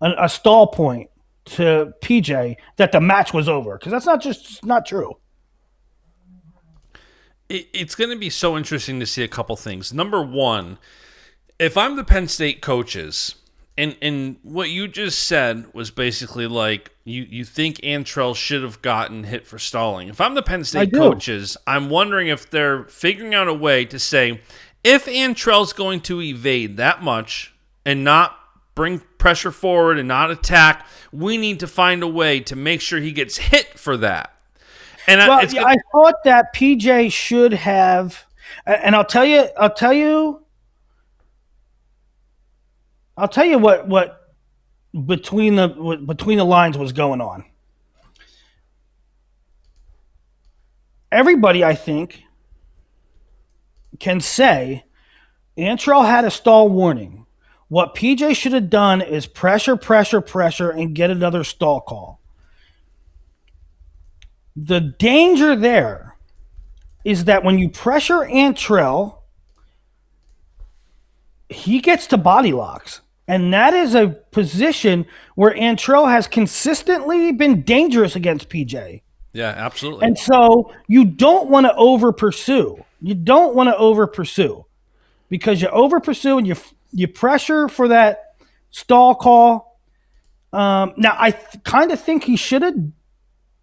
a stall point to PJ, that the match was over, because that's not true. It's going to be so interesting to see a couple things. Number one, if I'm the Penn State coaches, and what you just said was basically like you think Antrell should have gotten hit for stalling. If I'm the Penn State coaches, I'm wondering if they're figuring out a way to say, if Antrell's going to evade that much and not bring pressure forward and not attack, we need to find a way to make sure he gets hit for that. And I thought that PJ should have, and I'll tell you what between the lines was going on. Everybody, I think, can say Antrell had a stall warning. What PJ should have done is pressure, and get another stall call. The danger there is that when you pressure Antrell, he gets to body locks. And that is a position where Antrell has consistently been dangerous against PJ. Yeah, absolutely. And so you don't want to over pursue. Because you over pursue and you pressure for that stall call. Now, I kind of think he should have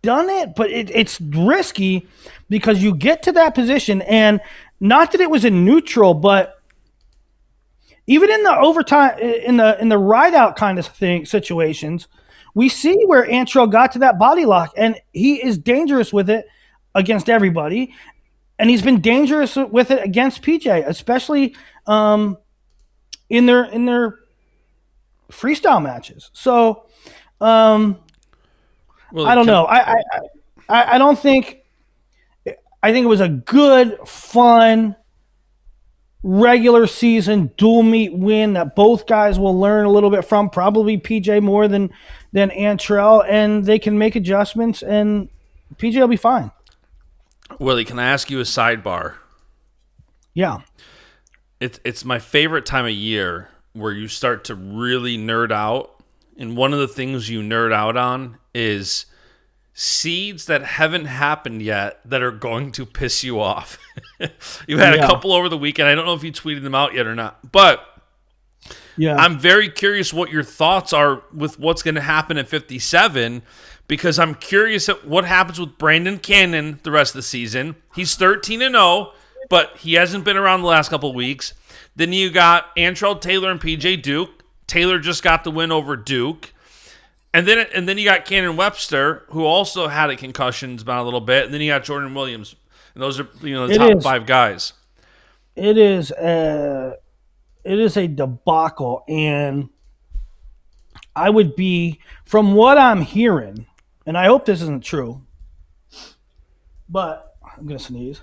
done it, but it's risky because you get to that position, and not that it was in neutral, but even in the overtime, in the ride out kind of situations, we see where Antrell got to that body lock, and he is dangerous with it against everybody, and he's been dangerous with it against PJ, especially in their freestyle matches. So I don't know. I don't think. I think it was a good, fun, regular season dual meet win that both guys will learn a little bit from. Probably PJ more than Antrell, and they can make adjustments, and PJ will be fine. Willie, can I ask you a sidebar? Yeah. It's my favorite time of year where you start to really nerd out, and one of the things you nerd out on is seeds that haven't happened yet that are going to piss you off. You had a couple over the weekend. I don't know if you tweeted them out yet or not, but I'm very curious what your thoughts are with what's going to happen at 57, because I'm curious at what happens with Brandon Cannon the rest of the season. He's 13-0, but he hasn't been around the last couple of weeks. Then you got Antrell Taylor and PJ Duke. Taylor just got the win over Duke. And then you got Cannon Webster, who also had a concussion about a little bit. And then you got Jordan Williams. And those are the top 5 guys. It is a debacle, and I would be, from what I'm hearing, and I hope this isn't true, but I'm going to sneeze.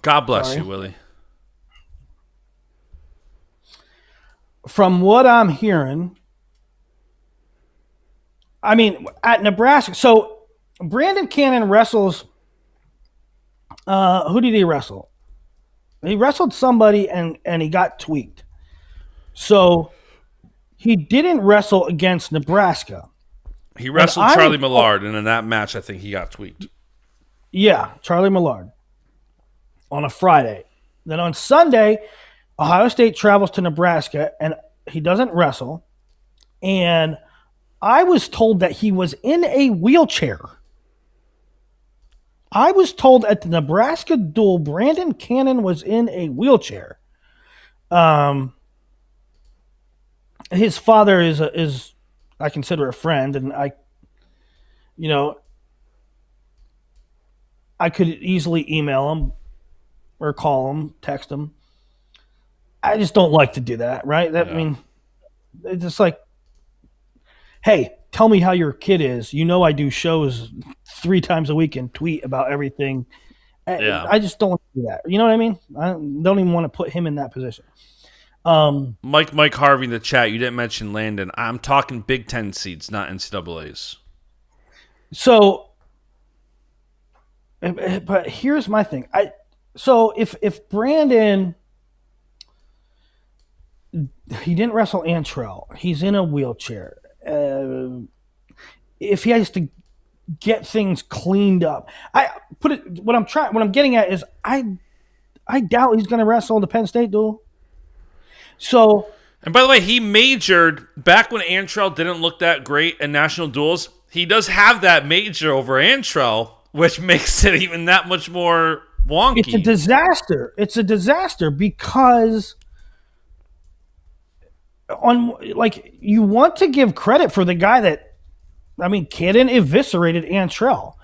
God bless you, Willie. From what I'm hearing, I mean, at Nebraska, so Brandon Cannon wrestles, who did he wrestle? He wrestled somebody and he got tweaked. So he didn't wrestle against Nebraska. He wrestled Charlie Millard, and in that match, I think he got tweaked. Yeah, Charlie Millard on a Friday. Then on Sunday, Ohio State travels to Nebraska, and he doesn't wrestle. And I was told that he was in a wheelchair. I was told at the Nebraska duel, Brandon Cannon was in a wheelchair. His father is I consider a friend, and I could easily email him or call him, text him. I just don't like to do that, right? I mean, it's just like, hey, tell me how your kid is. I do shows 3 times a week and tweet about everything. Yeah. I just don't want to do that. You know what I mean? I don't even want to put him in that position. Mike Harvey in the chat, you didn't mention Landon. I'm talking Big Ten seeds, not NCAAs. So, but here's my thing. So if Brandon, he didn't wrestle Antrell, he's in a wheelchair. If he has to get things cleaned up, what I'm getting at is I doubt he's going to wrestle the Penn State duel. So, and by the way, he majored back when Antrell didn't look that great in national duels. He does have that major over Antrell, which makes it even that much more wonky. It's a disaster. It's a disaster because you want to give credit for the guy that, Cannon eviscerated Antrell.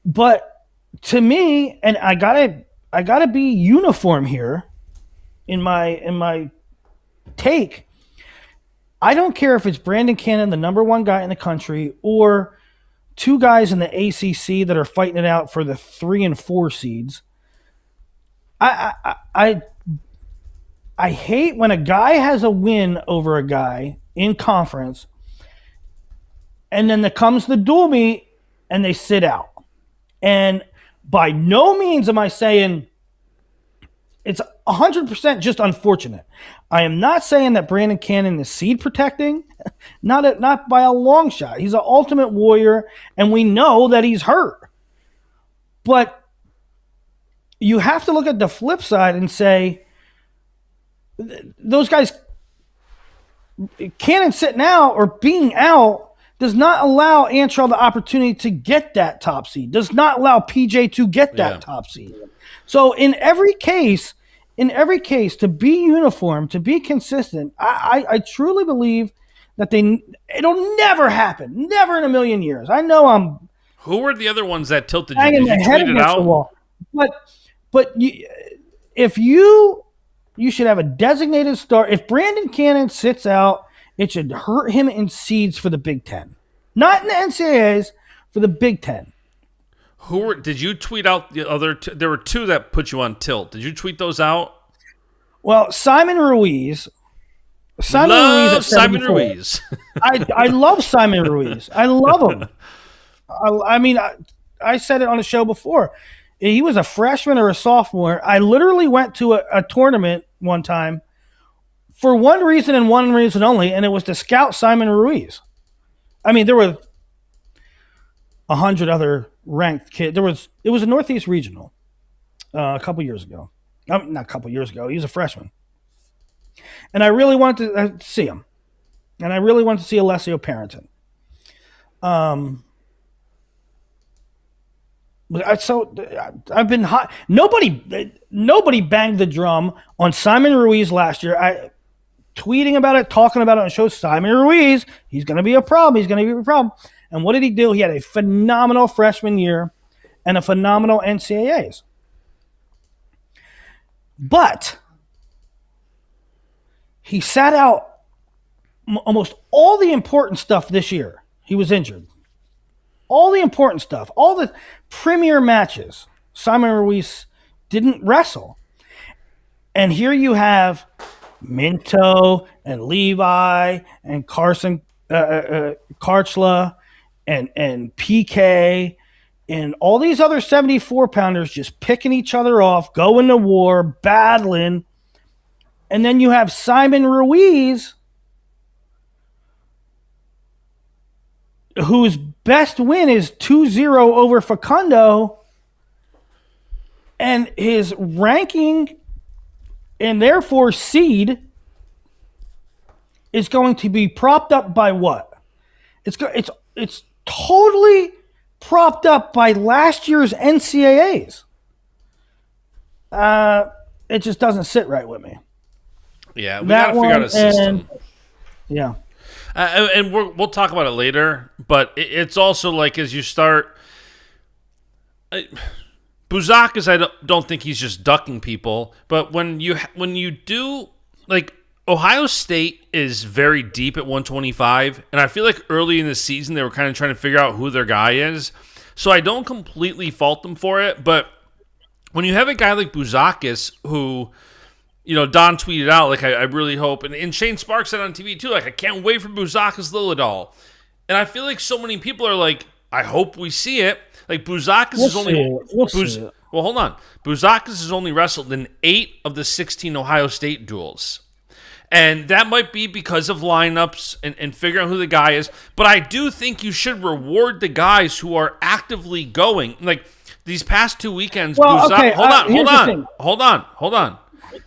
But to me, and I gotta be uniform here in my take, I don't care if it's Brandon Cannon, the number 1 guy in the country, or 2 guys in the ACC that are fighting it out for the 3 and 4 seeds. I hate when a guy has a win over a guy in conference, and then there comes the dual meet and they sit out. And by no means am I saying it's 100% just unfortunate. I am not saying that Brandon Cannon is seed protecting, not by a long shot. He's an ultimate warrior, and we know that he's hurt. But you have to look at the flip side and say, those guys, Cannon sitting out or being out does not allow Antrell the opportunity to get that top seed, does not allow PJ to get that top seed. So in every case, to be uniform, to be consistent, I truly believe that it'll never happen, never in a million years. I know I'm. Who were the other ones that tilted you? Did you tweet it out? But you should have a designated start. If Brandon Cannon sits out, it should hurt him in seeds for the Big Ten, not in the NCAAs, for the Big Ten. Did you tweet out the other two? There were 2 that put you on tilt. Did you tweet those out? Well, Simon Ruiz. Love Simon Ruiz. I love Simon Ruiz. I love him. I said it on the show before. He was a freshman or a sophomore. I literally went to a tournament one time for one reason and one reason only, and it was to scout Simon Ruiz. There were 100 other ranked kids. It was a Northeast Regional a couple years ago. Not a couple years ago. He was a freshman. And I really wanted to see him. And I really wanted to see Alessio Parrington. So I've been hot. Nobody banged the drum on Simon Ruiz last year. I tweeting about it, talking about it on the show. Simon Ruiz, he's going to be a problem. He's going to be a problem. And what did he do? He had a phenomenal freshman year and a phenomenal NCAAs. But he sat out almost all the important stuff this year. He was injured. All the important stuff, all the premier matches, Simon Ruiz didn't wrestle. And here you have Minto and Levi and Carson Karchla and PK and all these other 74-pounders just picking each other off, going to war, battling. And then you have Simon Ruiz, whose best win is 2-0 over Facundo, and his ranking and therefore seed is going to be propped up by what? It's totally propped up by last year's NCAAs. It just doesn't sit right with me. Yeah, we got to figure out a system. Yeah. And we'll talk about it later, but it's also like as you start, Buzakis, I don't think he's just ducking people, but when you do, like, Ohio State is very deep at 125, and I feel like early in the season they were kind of trying to figure out who their guy is, so I don't completely fault them for it, but when you have a guy like Buzakis who, you know, Don tweeted out, like, I really hope, and Shane Sparks said on TV too, like, I can't wait for Buzakis Lilladal. And I feel like so many people are like, I hope we see it. Like, Buzakis is only... Well, hold on. Buzakis has only wrestled in 8 of the 16 Ohio State duels. And that might be because of lineups and figuring out who the guy is. But I do think you should reward the guys who are actively going. Like, these past 2 weekends... Well, okay, Hold on.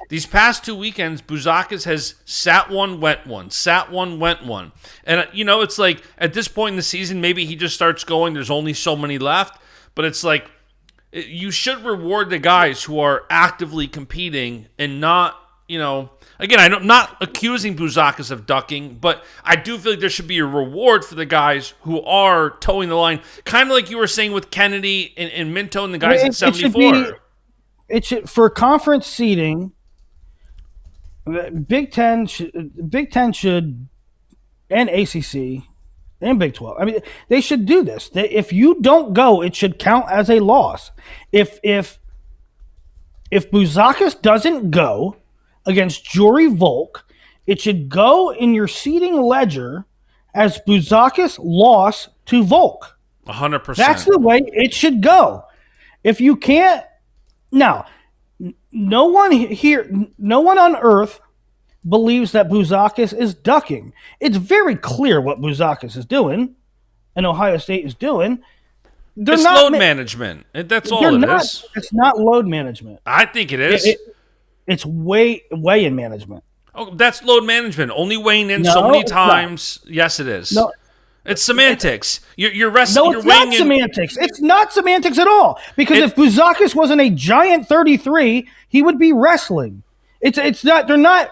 These past 2 weekends, Buzakis has sat one, went one, sat one, went one. And, you know, it's like, at this point in the season, maybe he just starts going, there's only so many left. But it's like, you should reward the guys who are actively competing and not, you know... Again, I'm not accusing Buzakis of ducking, but I do feel like there should be a reward for the guys who are towing the line. Kind of like you were saying with Kennedy and Minto and the guys at 74. It should, for conference seeding... Big Ten should, and ACC, and Big 12. I mean, they should do this. If you don't go, it should count as a loss. If Buzakis doesn't go against Jory Volk, it should go in your seeding ledger as Buzakis loss to Volk. 100%. That's the way it should go. If you can't, now. No one on earth believes that Buzakis is ducking. It's very clear what Buzakis is doing and Ohio State is doing. It's load management. That's all it is. It's not load management. I think it is. It's weigh-in management. Oh, that's load management. Only weighing in so many times. Not. Yes, it is. No. It's semantics. You're wrestling. No, it's not semantics. It's not semantics at all. Because if Buzakis wasn't a giant 33, he would be wrestling. It's not. They're not.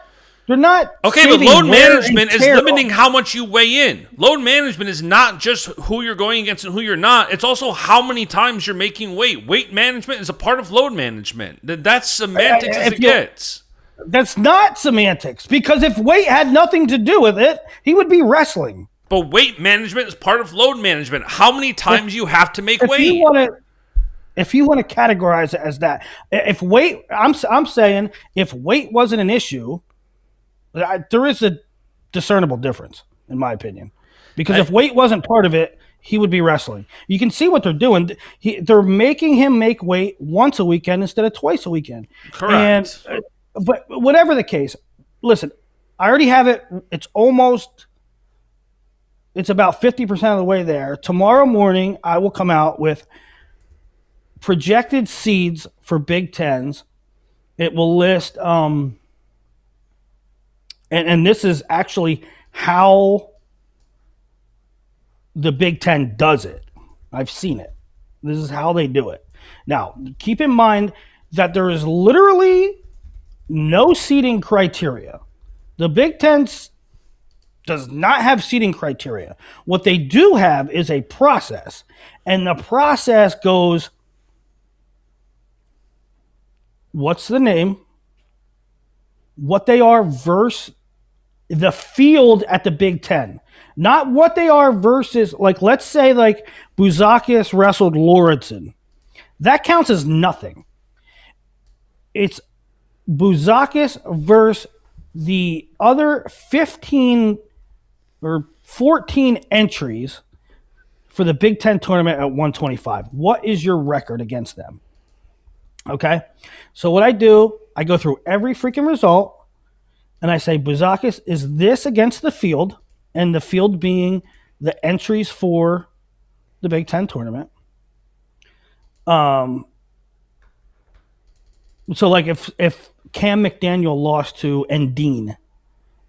Okay, but load management is limiting how much you weigh in. Load management is not just who you're going against and who you're not. It's also how many times you're making weight. Weight management is a part of load management. That's semantics as it gets. That's not semantics. Because if weight had nothing to do with it, he would be wrestling. But weight management is part of load management. How many times you have to make weight? If you want to categorize it as that, if weight, I'm saying if weight wasn't an issue, there is a discernible difference in my opinion. Because if weight wasn't part of it, he would be wrestling. You can see what they're doing. They're making him make weight once a weekend instead of twice a weekend. Correct. But whatever the case, listen, I already have it. It's about 50% of the way there. Tomorrow morning, I will come out with projected seeds for Big Tens. It will list, and this is actually how the Big Ten does it. I've seen it. This is how they do it. Now, keep in mind that there is literally no seeding criteria. The Big Ten does not have seeding criteria. What they do have is a process, and the process goes, what's the name, what they are versus the field at the Big Ten. Not what they are versus, like, let's say, like, Buzakis wrestled Lauritsen. That counts as nothing. It's Buzakis versus the other 15 or 14 entries for the Big Ten tournament at 125. What is your record against them? Okay? So what I do, I go through every freaking result, and I say, Buzakis, is this against the field? And the field being the entries for the Big Ten tournament. So, like, if Cam McDaniel lost to Endine,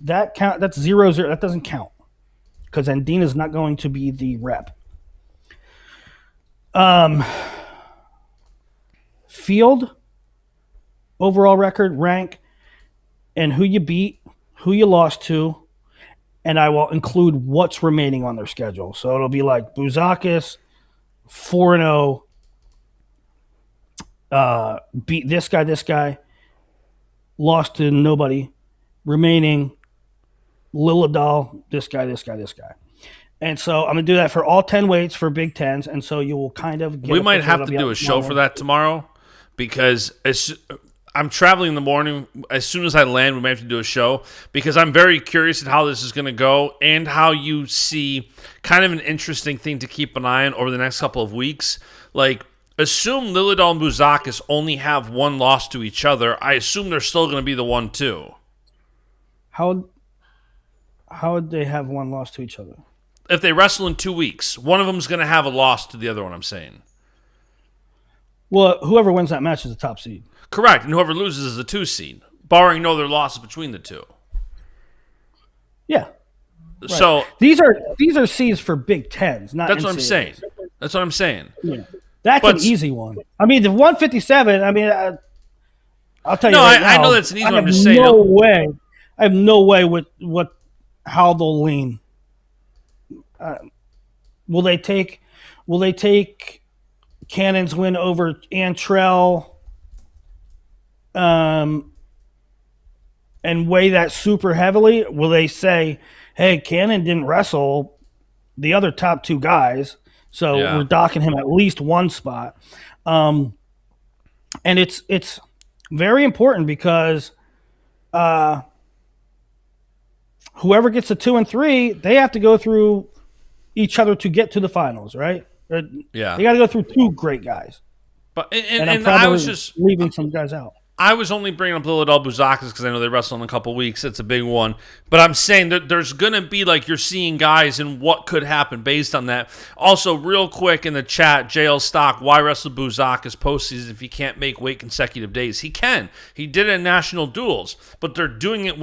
that's 0-0. That doesn't count because Endine is not going to be the rep. Field, overall record, rank, and who you beat, who you lost to, and I will include what's remaining on their schedule. So it'll be like Buzakis, 4-0, beat this guy, lost to nobody, remaining Lilladal, this guy. And so I'm going to do that for all 10 weights for Big Tens, and so you will kind of get We might have to do a show for that tomorrow because I'm traveling in the morning. As soon as I land, we might have to do a show because I'm very curious at how this is going to go and how you see kind of an interesting thing to keep an eye on over the next couple of weeks. Like, assume Lilladal and Buzakis only have one loss to each other. I assume they're still going to be the 1-2. How would they have one loss to each other? If they wrestle in 2 weeks, one of them is going to have a loss to the other one, I'm saying. Well, whoever wins that match is the top seed. Correct, and whoever loses is the 2 seed, barring no other losses between the two. Yeah. Right. So these are seeds for Big Tens, not that's NCAAs. what I'm saying. That's what I'm saying. Yeah. That's an easy one. I mean, the 157. I mean, I'll tell you. No, right now, I know that's an easy one. I'm just saying. saying. No way. I have no way with how they'll lean. Will they take Cannon's win over Antrell? And weigh that super heavily? Will they say, hey, Cannon didn't wrestle the other top 2 guys, so we're docking him at least one spot? And it's very important because whoever gets a 2 and 3, they have to go through each other to get to the finals, right? Yeah. They got to go through 2 great guys. But and I'm I was just leaving some guys out. I was only bringing up Lilladal Buzakis because I know they wrestle in a couple weeks. It's a big one. But I'm saying that there's going to be, like, you're seeing guys and what could happen based on that. Also, real quick in the chat, JL Stock, why wrestle Buzakis postseason if he can't make weight consecutive days? He can. He did it in national duels. But they're doing it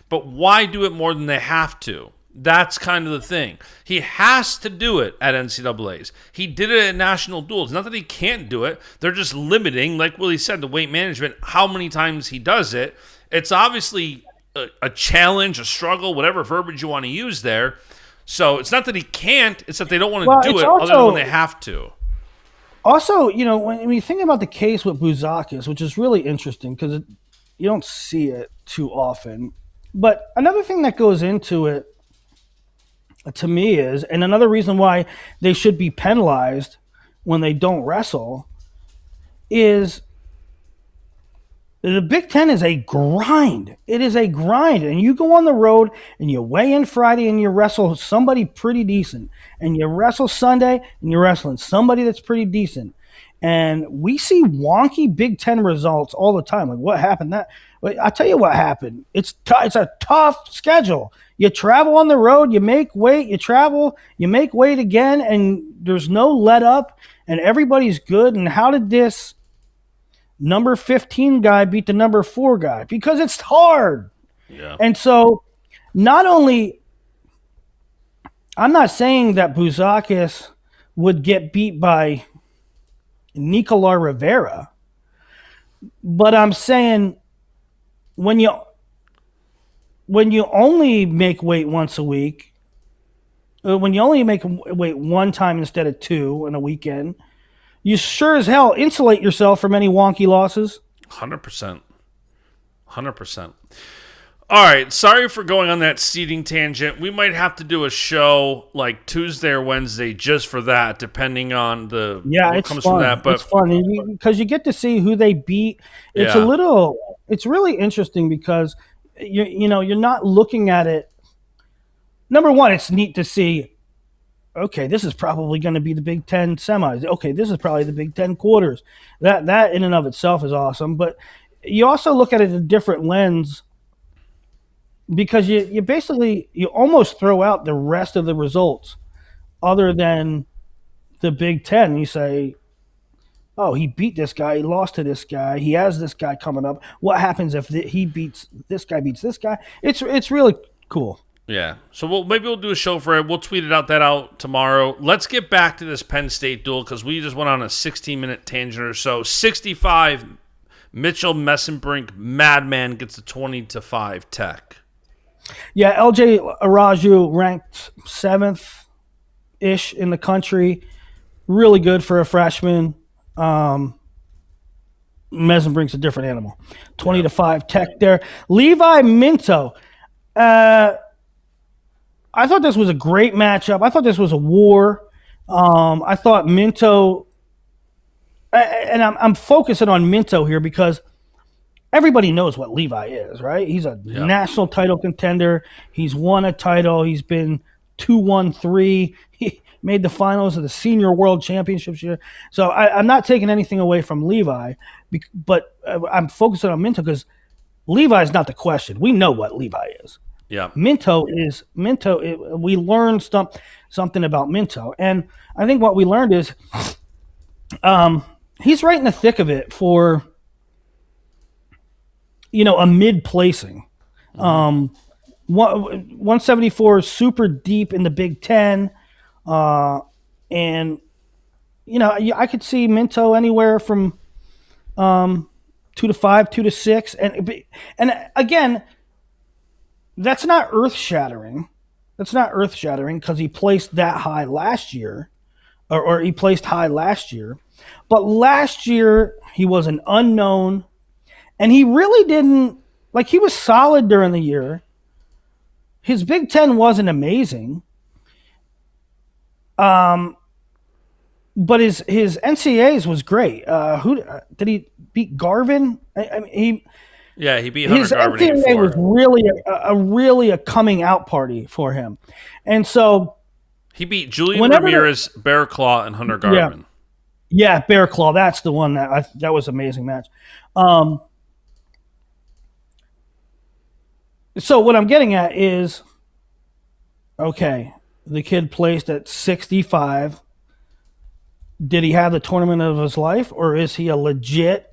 but why do it more than they have to? That's kind of the thing. He has to do it at NCAAs. He did it at national duels. Not that he can't do it. They're just limiting, like Willie said, the weight management, how many times he does it. It's obviously a challenge, a struggle, whatever verbiage you want to use there. So it's not that he can't. It's that they don't want to do it other than when they have to. Also, when you think about the case with Buzakis, which is really interesting because you don't see it too often. But another thing that goes into it, to me, is, and another reason why they should be penalized when they don't wrestle, is the Big Ten is a grind. It is a grind. And you go on the road and you weigh in Friday and you wrestle somebody pretty decent. And you wrestle Sunday and you're wrestling somebody that's pretty decent. And we see wonky Big Ten results all the time. Like, what happened? I tell you what happened. It's a tough schedule. You travel on the road, you make weight, you travel, you make weight again, and there's no let up, and everybody's good. And how did this number 15 guy beat the number 4 guy? Because it's hard. Yeah. And so not only I'm not saying that Buzakis would get beat by Nicolas Rivera, but I'm saying when you only make weight once a week, when you only make weight one time instead of two in a weekend, you sure as hell insulate yourself from any wonky losses. 100%. 100%. All right, sorry for going on that seating tangent. We might have to do a show like Tuesday or Wednesday just for that, depending on what comes fun. from that. But it's fun because you get to see who they beat. It's really interesting because you're not looking at it. Number one, it's neat to see. Okay, this is probably going to be the Big Ten semis. Okay, this is probably the Big Ten quarters. That in and of itself is awesome. But you also look at it in a different lens because you basically you almost throw out the rest of the results other than the Big Ten. You say, oh, he beat this guy, he lost to this guy, he has this guy coming up. What happens if he beats this guy? It's really cool. yeah, so maybe we'll do a show for it. We'll tweet it out tomorrow. Let's get back to this Penn State duel because we just went on a 16-minute tangent or so. 65, Mitchell Mesenbrink, Madman gets a 20-5 Tech. Yeah, LJ Araju ranked 7th-ish in the country. Really good for a freshman. Mesenbrink's a different animal. 20-5 Tech there. Levi Minto. I thought this was a great matchup. I thought this was a war. I thought Minto, and I'm focusing on Minto here because everybody knows what Levi is, right? He's a national title contender. He's won a title. He's been 2-1-3. He made the finals of the Senior World Championships year. So I'm not taking anything away from Levi, but I'm focusing on Minto because Levi is not the question. We know what Levi is. Yeah. Minto. We learned something about Minto, and I think what we learned is he's right in the thick of it for a mid placing. 174 is super deep in the Big Ten, and I could see Minto anywhere from 2-5, 2-6, and again. That's not earth-shattering. Because he placed that high last year, or he placed high last year. But last year, he was an unknown, and he really didn't – he was solid during the year. His Big Ten wasn't amazing. But his NCAAs was great. Who did he beat? Garvin? He beat Hunter Garvin. His NCAA was really a coming out party for him, and so he beat Julian Ramirez, Bear Claw, and Hunter Garvin. Yeah, Bear Claw. That's the one that was an amazing match. So what I'm getting at is, okay, the kid placed at 65. Did he have the tournament of his life, or is he a legit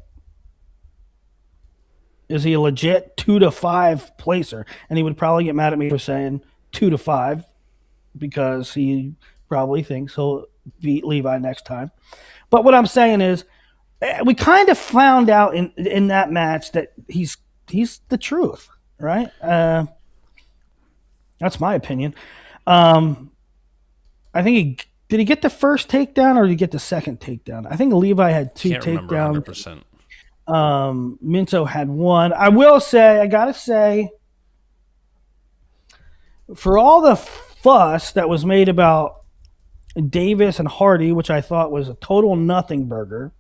2-5 placer? And he would probably get mad at me for saying 2-5 because he probably thinks he'll beat Levi next time. But what I'm saying is we kind of found out in that match that he's the truth, right? That's my opinion. I think did he get the first takedown or did he get the second takedown? I think Levi had 2 takedowns. 100%. Minto had 1. I gotta say, for all the fuss that was made about Davis and Hardy, which I thought was a total nothing burger,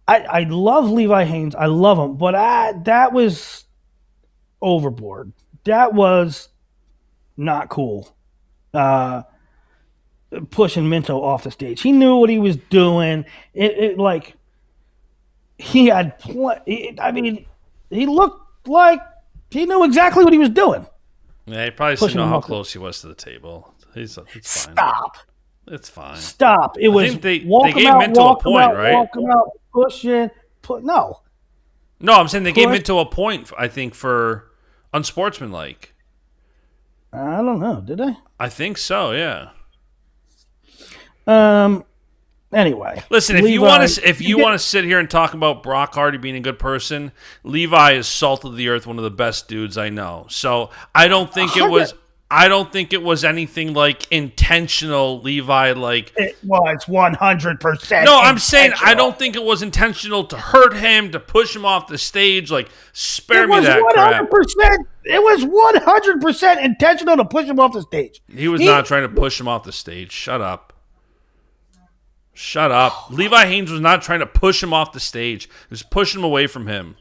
I love Levi Haynes. I love him, but that was overboard. That was not cool. Pushing Minto off the stage. He knew what he was doing. He had he looked like he knew exactly what he was doing. Yeah, he probably didn't know how close he was to the table. It's fine. Stop. It's fine. Stop. It was they gave Minto a point, right? Walk him out, pushing. No. No, I'm saying they gave Minto a point, I think, for unsportsmanlike. I don't know. Did they? I think so, yeah. Anyway, listen, if you want to sit here and talk about Brock Hardy being a good person, Levi is salt of the earth, one of the best dudes I know. So I don't think it was anything like intentional, Levi. Like it was 100%. No, I'm saying I don't think it was intentional to hurt him, to push him off the stage. Like spare me that crap. It was 100% intentional to push him off the stage. He was not trying to push him off the stage. Shut up. Shut up. Levi Haynes was not trying to push him off the stage. He was pushing him away from him.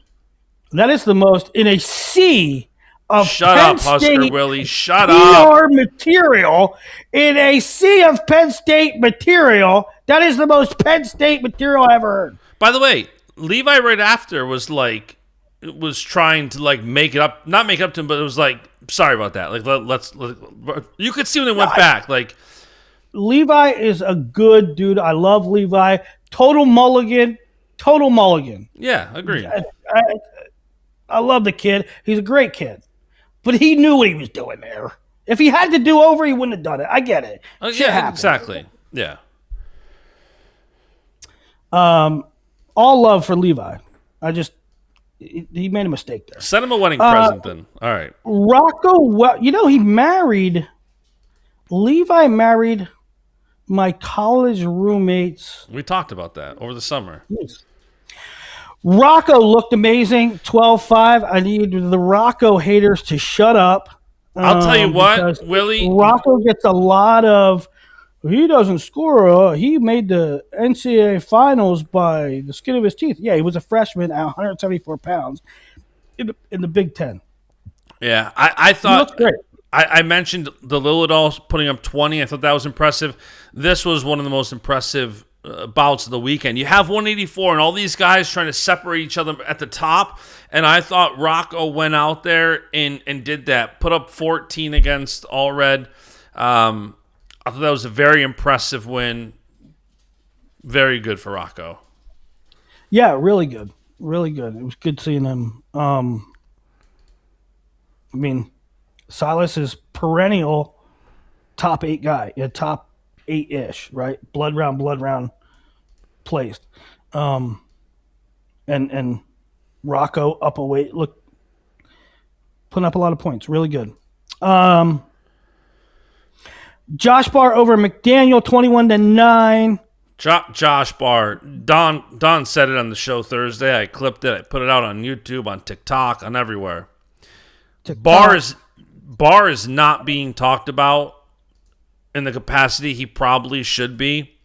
That is the most, in a sea of Shut Penn up, Husker State Willie. Shut PR up. material, in a sea of Penn State material, that is the most Penn State material I ever heard. By the way, Levi right after was trying to like make it up, not make it up to him, but it was like, sorry about that. Like let's you could see when they went back. Like Levi is a good dude. I love Levi. Total mulligan. Yeah, agreed. I love the kid. He's a great kid. But he knew what he was doing there. If he had to do over, he wouldn't have done it. I get it. Shit happens. Exactly. Yeah. All love for Levi. He made a mistake there. Send him a wedding present then. All right. Rocco, Levi married my college roommates. We talked about that over the summer. Yes. Rocco looked amazing, 12-5. I need the Rocco haters to shut up. I'll tell you what, Willie. Rocco gets a lot of, he doesn't score. He made the NCAA finals by the skin of his teeth. Yeah, he was a freshman at 174 pounds in the Big Ten. Yeah, I thought. He looks great. I mentioned the Lillidols putting up 20. I thought that was impressive. This was one of the most impressive bouts of the weekend. You have 184 and all these guys trying to separate each other at the top, and I thought Rocco went out there and did that. Put up 14 against All Red. I thought that was a very impressive win. Very good for Rocco. Yeah, really good. Really good. It was good seeing him. Silas is perennial top 8 guy. Top 8-ish, right? Blood round placed. And Rocco up a weight. Look, putting up a lot of points. Really good. Josh Barr over McDaniel, 21-9. Josh Barr. Don said it on the show Thursday. I clipped it. I put it out on YouTube, on TikTok, on everywhere. Barr is not being talked about in the capacity he probably should be.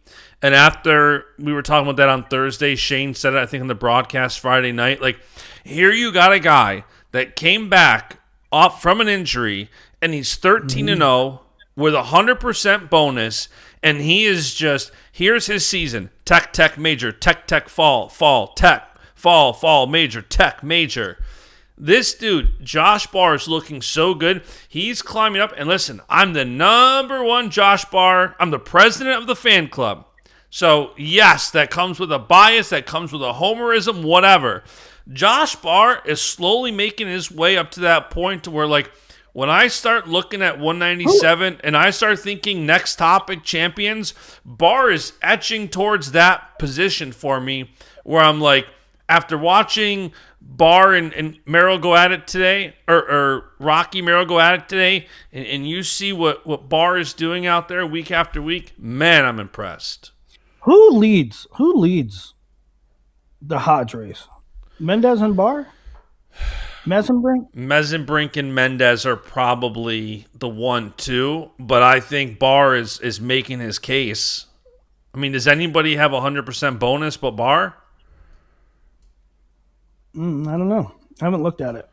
And after we were talking about that on Thursday, Shane said it, I think, on the broadcast Friday night. Like, here you got a guy that came back off from an injury, and he's 13-0 with 100% bonus, and he is just, here's his season. Tech, major, tech, fall, tech, fall, major, tech, major. This dude, Josh Barr, is looking so good. He's climbing up. And listen, I'm the number one Josh Barr. I'm the president of the fan club. So, yes, that comes with a bias. That comes with a homerism, whatever. Josh Barr is slowly making his way up to that point to where, like, when I start looking at 197 and I start thinking next topic champions, Barr is etching towards that position for me where I'm like, after watching Barr and Merrill go at it today, or Rocky Merrill go at it today, and you see what Barr is doing out there week after week, man, I'm impressed. Who leads the Hodge race? Mendez and Barr? Mesenbrink and Mendez are probably the 1-2, but I think Barr is making his case. I mean, does anybody have 100% bonus but Barr? I don't know. I haven't looked at it.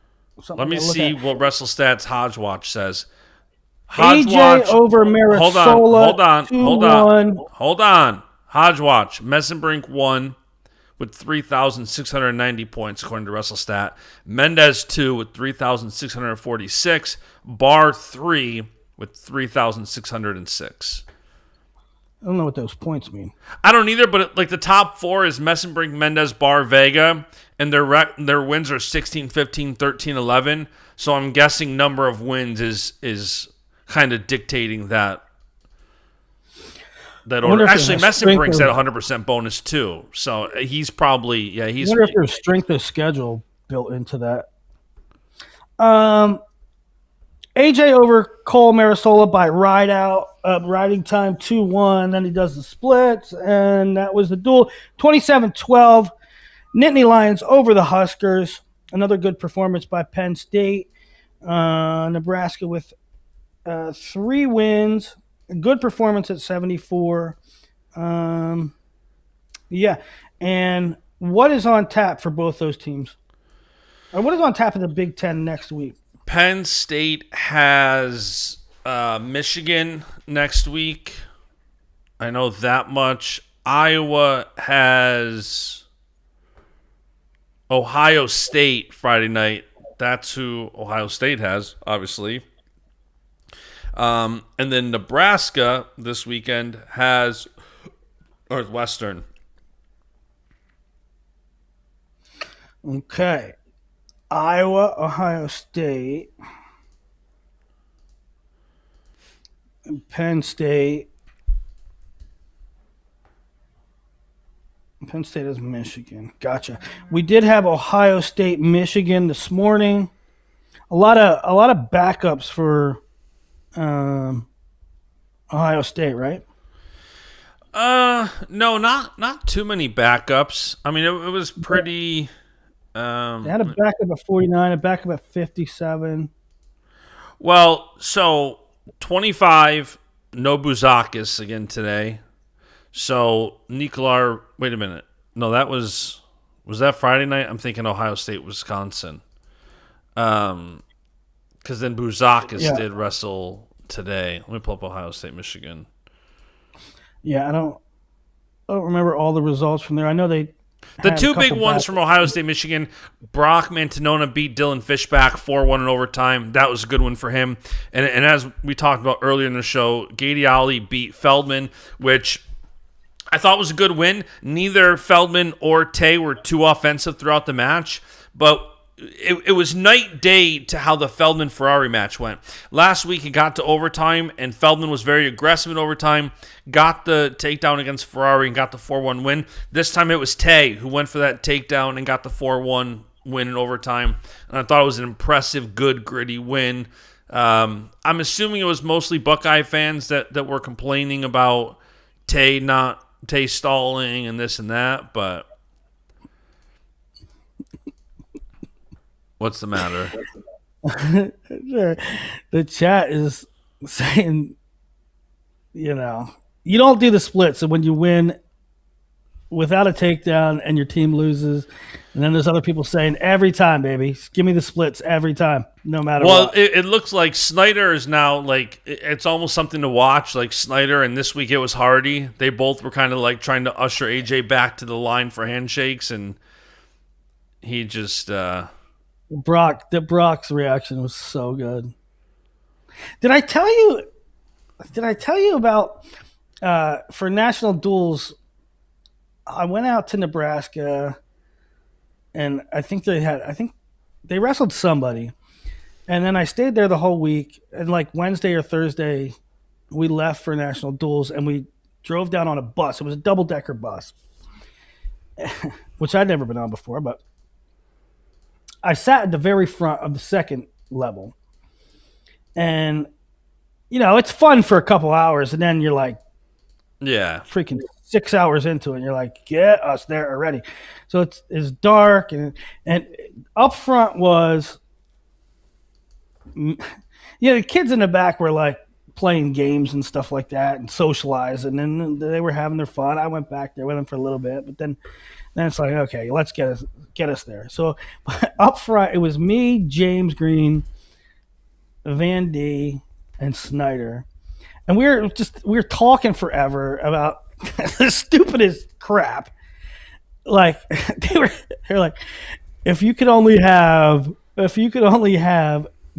Let me see what WrestleStats Hodge Watch says. AJ over Marisola. Hold on. Hodge Watch. Mesenbrink 1 with 3,690 points, according to WrestleStat. Mendez 2 with 3,646. Barr 3 with 3,606. I don't know what those points mean. I don't either, but the top 4 is Mesenbrink, Mendez, Barr, Vega, and their wins are 16, 15, 13, 11. So I'm guessing number of wins is kind of dictating that I order. wonder if Actually, there's a strength Mesenbrink's at of- 100% bonus too. So he's probably I wonder if there's strength of schedule built into that. AJ over Cole Marisola by riding time 2-1. Then he does the splits, and that was the duel. 27-12. Nittany Lions over the Huskers. Another good performance by Penn State. Nebraska with 3 wins. A good performance at 74. Yeah. And what is on tap for both those teams? Or what is on tap in the Big Ten next week? Penn State has Michigan next week. I know that much. Iowa has Ohio State Friday night. That's who Ohio State has, obviously. And then Nebraska this weekend has Northwestern. Okay. Iowa, Ohio State, and Penn State. Penn State is Michigan. Gotcha. We did have Ohio State, Michigan this morning. A lot of backups for Ohio State, right? No, not too many backups. I mean, it was pretty. They had a backup at 49, a backup at 57. Well, so 25, no Buzakis again today. So Nicolar, wait a minute. No, was that Friday night? I'm thinking Ohio State, Wisconsin. Because then Buzakis did wrestle today. Let me pull up Ohio State, Michigan. Yeah, I don't remember all the results from there. I know they. The two big ones from Ohio State, Michigan, Brock Mantanona beat Dylan Fishback 4-1 in overtime. That was a good one for him. And as we talked about earlier in the show, Gady Ali beat Feldman, which I thought was a good win. Neither Feldman or Tay were too offensive throughout the match, but it was night day to how the Feldman-Ferrari match went. Last week it got to overtime, and Feldman was very aggressive in overtime, got the takedown against Ferrari and got the 4-1 win. This time it was Tay who went for that takedown and got the 4-1 win in overtime. And I thought it was an impressive, good, gritty win. I'm assuming it was mostly Buckeye fans that were complaining about Tay stalling and this and that, but what's the matter? The chat is saying, you don't do the splits. So when you win without a takedown and your team loses, and then there's other people saying, every time, baby, give me the splits every time, no matter what. Well, it looks like Snyder is now, like, it's almost something to watch. Like, Snyder, and this week it was Hardy. They both were kind of like trying to usher AJ back to the line for handshakes, and he just... Brock's reaction was so good. Did I tell you about for national duels? I went out to Nebraska, and I think they wrestled somebody, and then I stayed there the whole week. And like Wednesday or Thursday, we left for national duels, and we drove down on a bus. It was a double-decker bus, which I'd never been on before, but I sat at the very front of the second level. And, it's fun for a couple hours, and then you're like, yeah, freaking 6 hours into it, and you're like, get us there already. So it's dark, and up front was, the kids in the back were like playing games and stuff like that and socializing, and they were having their fun. I went back there with them for a little bit, but then it's like, okay, let's get us there. So up front, it was me, James Green, Van D, and Snyder, and we were talking forever about the stupidest crap. Like they're like, if you could only have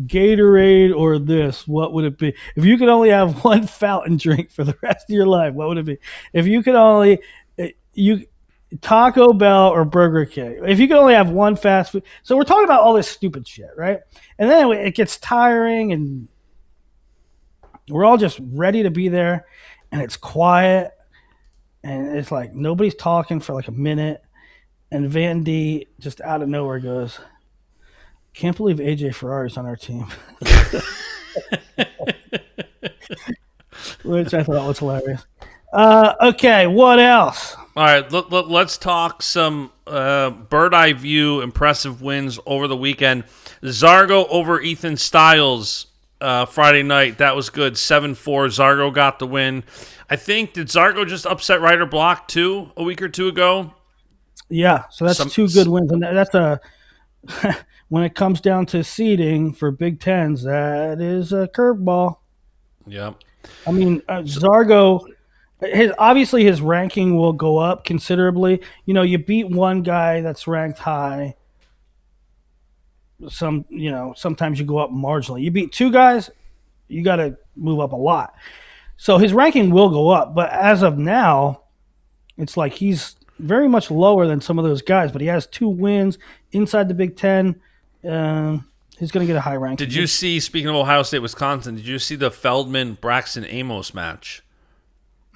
Gatorade or this, what would it be? If you could only have one fountain drink for the rest of your life, what would it be? If you could only Taco Bell or Burger King. If you could only have one fast food. So we're talking about all this stupid shit, right? And then it gets tiring, and We're all just ready to be there, and it's quiet, and it's like nobody's talking for like a minute, and Van D just out of nowhere goes, "Can't believe AJ Ferrari's on our team," which I thought was hilarious. Okay, what else? All right, let's talk some bird eye view impressive wins over the weekend. Zargo over Ethan Styles Friday night. That was good. 7-4. Zargo got the win. I think, did Zargo just upset Ryder Block too a week or two ago? Yeah, so that's two good wins, and that's a when it comes down to seeding for Big Tens, that is a curveball. Yep. I mean, Zargo, obviously his ranking will go up considerably. You know, you beat one guy that's ranked high. Sometimes you go up marginally. You beat two guys, you got to move up a lot. So his ranking will go up, but as of now, it's like he's very much lower than some of those guys. But he has 2 wins inside the Big Ten. He's going to get a high ranking. Did you see, speaking of Ohio State, Wisconsin, did you see the Feldman-Braxton Amos match?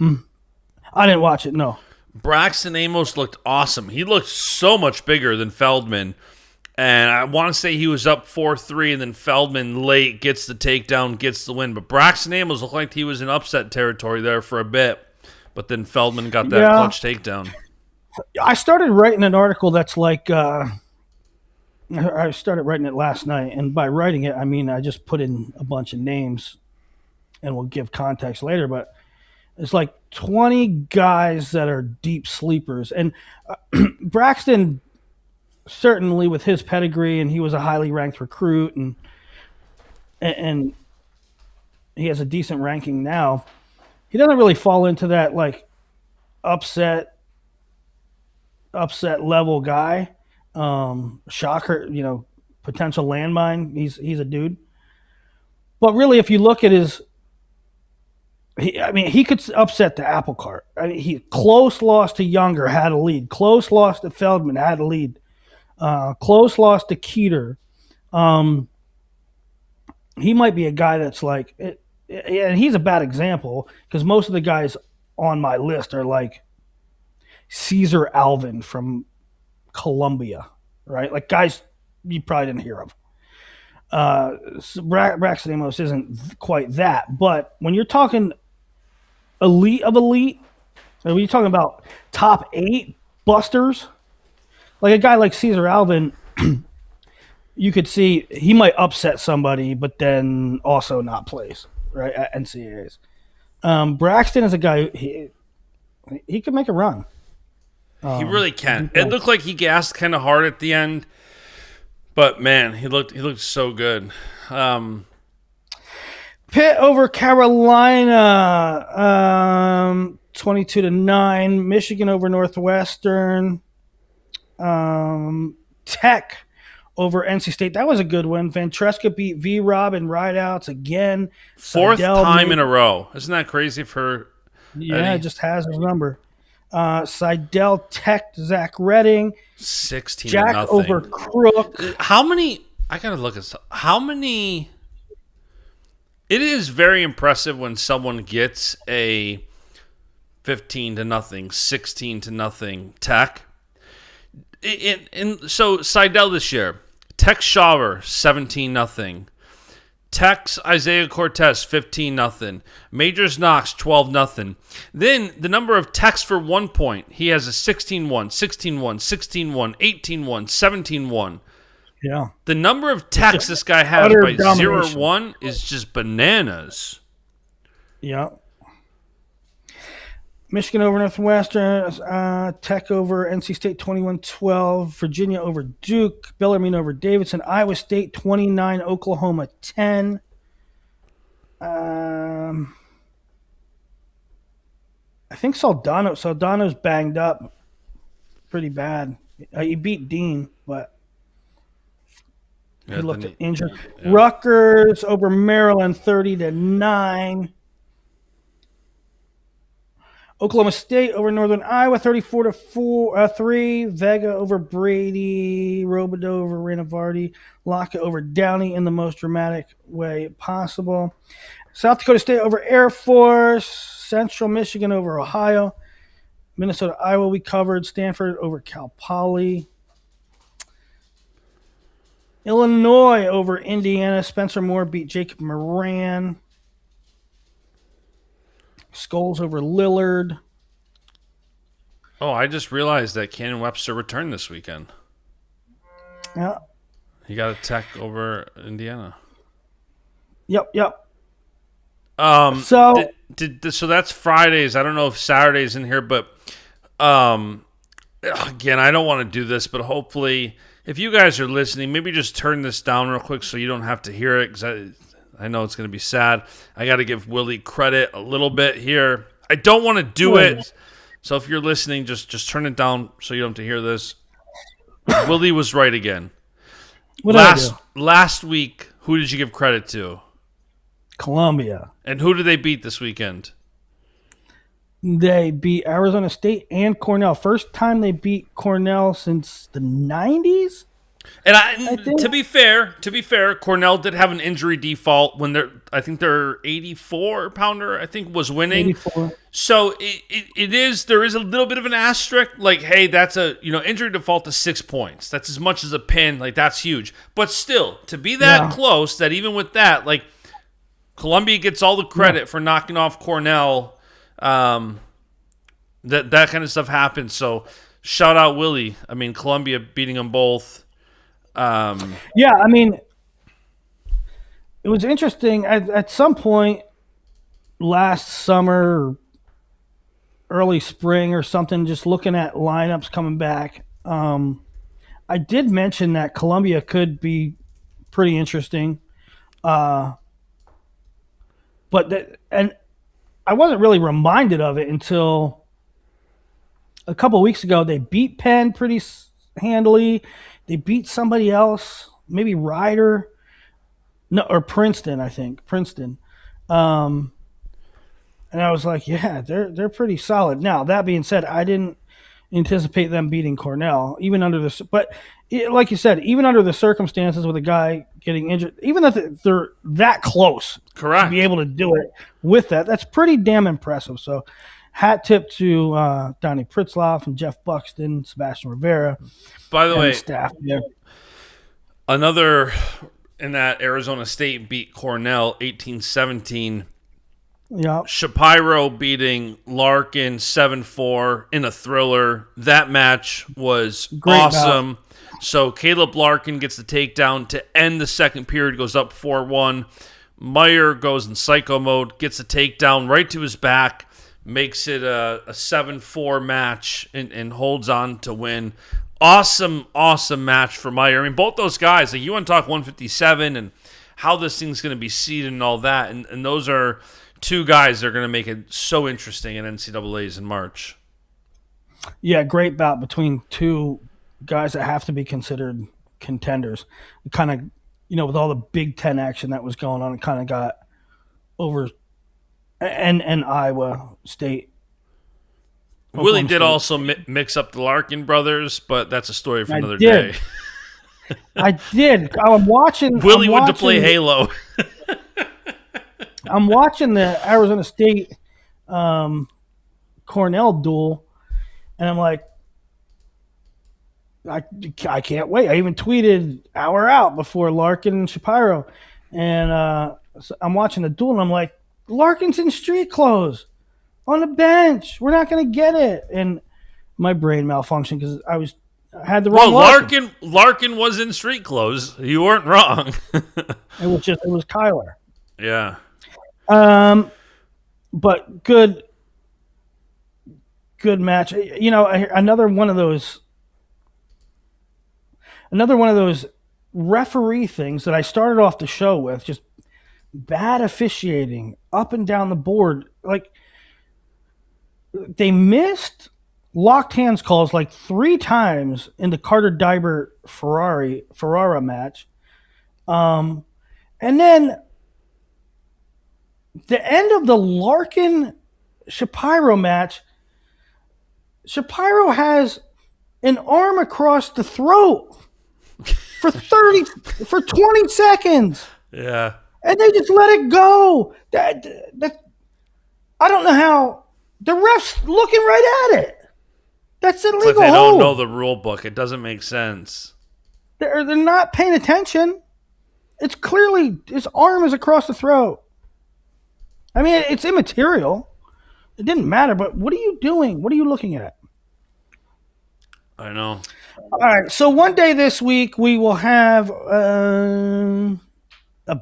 I didn't watch it, no. Braxton Amos looked awesome. He looked so much bigger than Feldman. And I want to say he was up 4-3, and then Feldman late gets the takedown, gets the win. But Braxton Amos looked like he was in upset territory there for a bit. But then Feldman got that clutch takedown. I started writing an article that's like I started writing it last night, and by writing it, I mean I just put in a bunch of names, and we'll give context later. But it's like 20 guys that are deep sleepers, and Braxton certainly with his pedigree, and he was a highly ranked recruit, and he has a decent ranking now. He doesn't really fall into that like upset level guy. Shocker, potential landmine. He's a dude. But really, if you look at he could upset the apple cart. I mean, he close loss to Younger, had a lead. Close loss to Feldman, had a lead. Close loss to Keeter. He might be a guy that's like, and he's a bad example because most of the guys on my list are like Caesar Alvin from Columbia, right? Like guys you probably didn't hear of. Braxton Amos isn't quite that, but when you're talking elite of elite, when you're talking about top 8 busters, like a guy like Caesar Alvin, you could see he might upset somebody, but then also not place, right, at NCAAs. Braxton is a guy, he could make a run. He really can. It looked like he gassed kind of hard at the end, but man, he looked so good. Pitt over Carolina, 22-9. Michigan over Northwestern. Tech over NC State. That was a good win. Ventresca beat V-Rob in rideouts again. 4th time in a row. Isn't that crazy for Eddie? Just has his number. Seidel Tech, Zach Redding. 16-0. Jack over Crook. How many? I gotta look at how many. It is very impressive when someone gets a 15-0, 16-0 Tech. So Seidel this year, Tech Shawer 17-0. Tech's Isaiah Cortez 15-0. Majors Knox 12-0. Then the number of Techs for 1 point, he has a 16-1, 16-1, 16-1, 18-1, 17-1. Yeah. The number of Techs this guy has by 0-1 is just bananas. Yeah. Michigan over Northwestern, Tech over NC State 21-12, Virginia over Duke, Bellarmine over Davidson, Iowa State 29, Oklahoma 10. I think Saldano's banged up pretty bad. He beat Dean, but he looked injured. Yeah. Rutgers over Maryland 30-9. Oklahoma State over Northern Iowa, 34-3. Vega over Brady. Robideau over Renovardi. Locke over Downey in the most dramatic way possible. South Dakota State over Air Force. Central Michigan over Ohio. Minnesota, Iowa we covered. Stanford over Cal Poly. Illinois over Indiana. Spencer Moore beat Jacob Moran. Scholes over Lillard. Oh, I just realized that Cannon Webster returned this weekend. Yeah. He got a tech over Indiana. Yep. So that's Fridays. I don't know if Saturday's in here, but again, I don't want to do this, but hopefully, if you guys are listening, maybe just turn this down real quick so you don't have to hear it, because I know it's going to be sad. I got to give Willie credit a little bit here. I don't want to do it, so if you're listening, just turn it down so you don't have to hear this. Willie was right again. Last week, who did you give credit to? Columbia. And who did they beat this weekend? They beat Arizona State and Cornell. First time they beat Cornell since the 90s. And to be fair, Cornell did have an injury default when their 84 pounder was winning. 84. So there is a little bit of an asterisk. Like, hey, that's a injury default to 6 points. That's as much as a pin. Like, that's huge. But still, to be that close, that even with that, like, Columbia gets all the credit for knocking off Cornell. That kind of stuff happens. So shout out Willie. I mean, Columbia beating them both. Yeah, I mean, it was interesting. At some point last summer, or early spring or something, just looking at lineups coming back, I did mention that Columbia could be pretty interesting. And I wasn't really reminded of it until a couple of weeks ago. They beat Penn pretty handily. They beat somebody else, maybe Ryder, or Princeton, I think. Princeton. And I was like, yeah, they're pretty solid. Now, that being said, I didn't anticipate them beating Cornell, even under like you said, even under the circumstances with a guy getting injured, even if they're that close, correct, to be able to do it with that's pretty damn impressive. So, hat tip to Donnie Pritzloff and Jeff Buxton, Sebastian Rivera. By the way, staff there. Another in that Arizona State beat Cornell 18-17. Yeah. Shapiro beating Larkin 7-4 in a thriller. That match was awesome. So Caleb Larkin gets the takedown to end the second period, goes up 4-1. Meyer goes in psycho mode, gets a takedown right to his back, makes it a 7-4 match, and holds on to win. Awesome match for Meyer. I mean, both those guys, like, you want to talk 157 and how this thing's going to be seeded and all that, and those are two guys that are going to make it so interesting in NCAAs in March. Yeah, great bout between two guys that have to be considered contenders. Kind of, with all the Big Ten action that was going on, it kind of got over. And Iowa State. Willie did also mix up the Larkin brothers, but that's a story for another day. I did. I'm watching. Willie went to play Halo. I'm watching the Arizona State Cornell duel, and I'm like, I can't wait. I even tweeted hour out before Larkin and Shapiro, and so I'm watching the duel, and I'm like, Larkin's in street clothes on the bench. We're not going to get it. And my brain malfunctioned because I had the wrong Larkin was in street clothes. You weren't wrong. It was Kyler. Yeah. But good match. Another one of those referee things that I started off the show with, just bad officiating up and down the board. Like, they missed locked hands calls like 3 times in the Carter Diber Ferrara match. And then the end of the Larkin Shapiro match, Shapiro has an arm across the throat for 20 seconds. Yeah. and they just let it go. That I don't know how the refs looking right at it. That's illegal. It's like they don't know the rule book. It doesn't make sense. They're not paying attention. It's clearly his arm is across the throat. I mean, it's immaterial. It didn't matter, but what are you doing? What are you looking at? I know. All right, so one day this week we will have a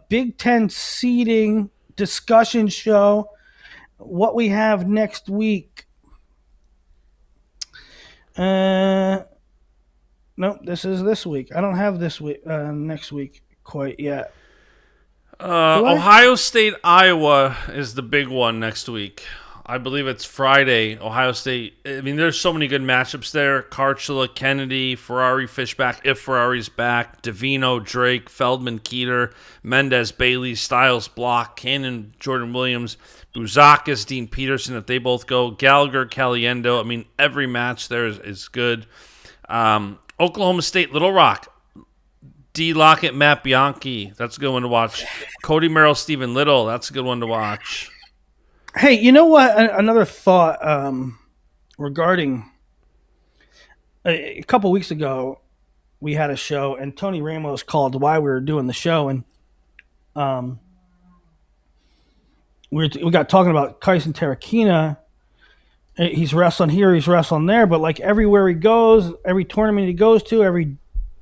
Big Ten seeding discussion show. What we have next week. No, this is this week. I don't have this week, next week quite yet. Ohio State, Iowa is the big one next week. I believe it's Friday. Ohio State. I mean, there's so many good matchups there. Karchula, Kennedy, Ferrari, Fishback, if Ferrari's back. Davino, Drake, Feldman, Keeter, Mendez, Bailey, Styles, Block, Cannon, Jordan Williams, Buzakis, Dean Peterson, if they both go. Gallagher, Caliendo. I mean, every match there is good. Oklahoma State, Little Rock. D. Lockett, Matt Bianchi. That's a good one to watch. Cody Merrill, Stephen Little. That's a good one to watch. Hey, you know what? Another thought regarding a couple weeks ago, we had a show, and Tony Ramos called why we were doing the show, and we got talking about Kyson Terrakina. He's wrestling here, he's wrestling there, but like everywhere he goes, every tournament he goes to, every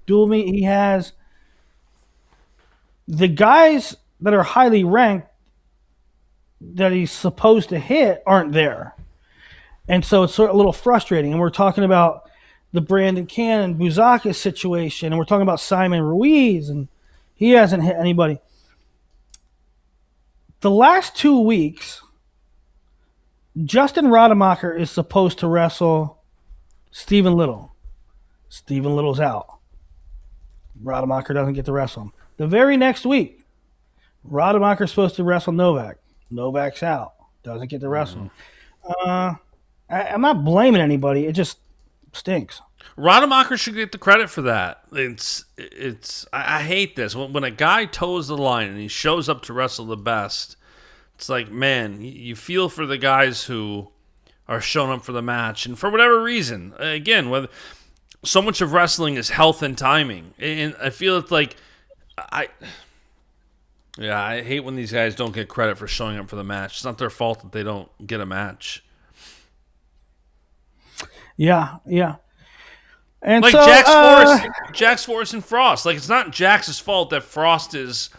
dual meet he has, the guys that are highly ranked that he's supposed to hit aren't there. And so it's sort of a little frustrating. And we're talking about the Brandon Cannon, Buzakis situation, and we're talking about Simon Ruiz, and he hasn't hit anybody. The last 2 weeks, Justin Rademacher is supposed to wrestle Stephen Little. Stephen Little's out. Rademacher doesn't get to wrestle him. The very next week, Rademacher's supposed to wrestle Novak. Novak's out. Doesn't get to wrestle. I'm not blaming anybody. It just stinks. Rademacher should get the credit for that. I hate this. When a guy toes the line and he shows up to wrestle the best, it's like, man, you feel for the guys who are showing up for the match. And for whatever reason, again, whether so much of wrestling is health and timing. And I feel it's like I hate when these guys don't get credit for showing up for the match. It's not their fault that they don't get a match. Yeah. And like so, Jax Forrest and Frost. Like, it's not Jax's fault that Frost is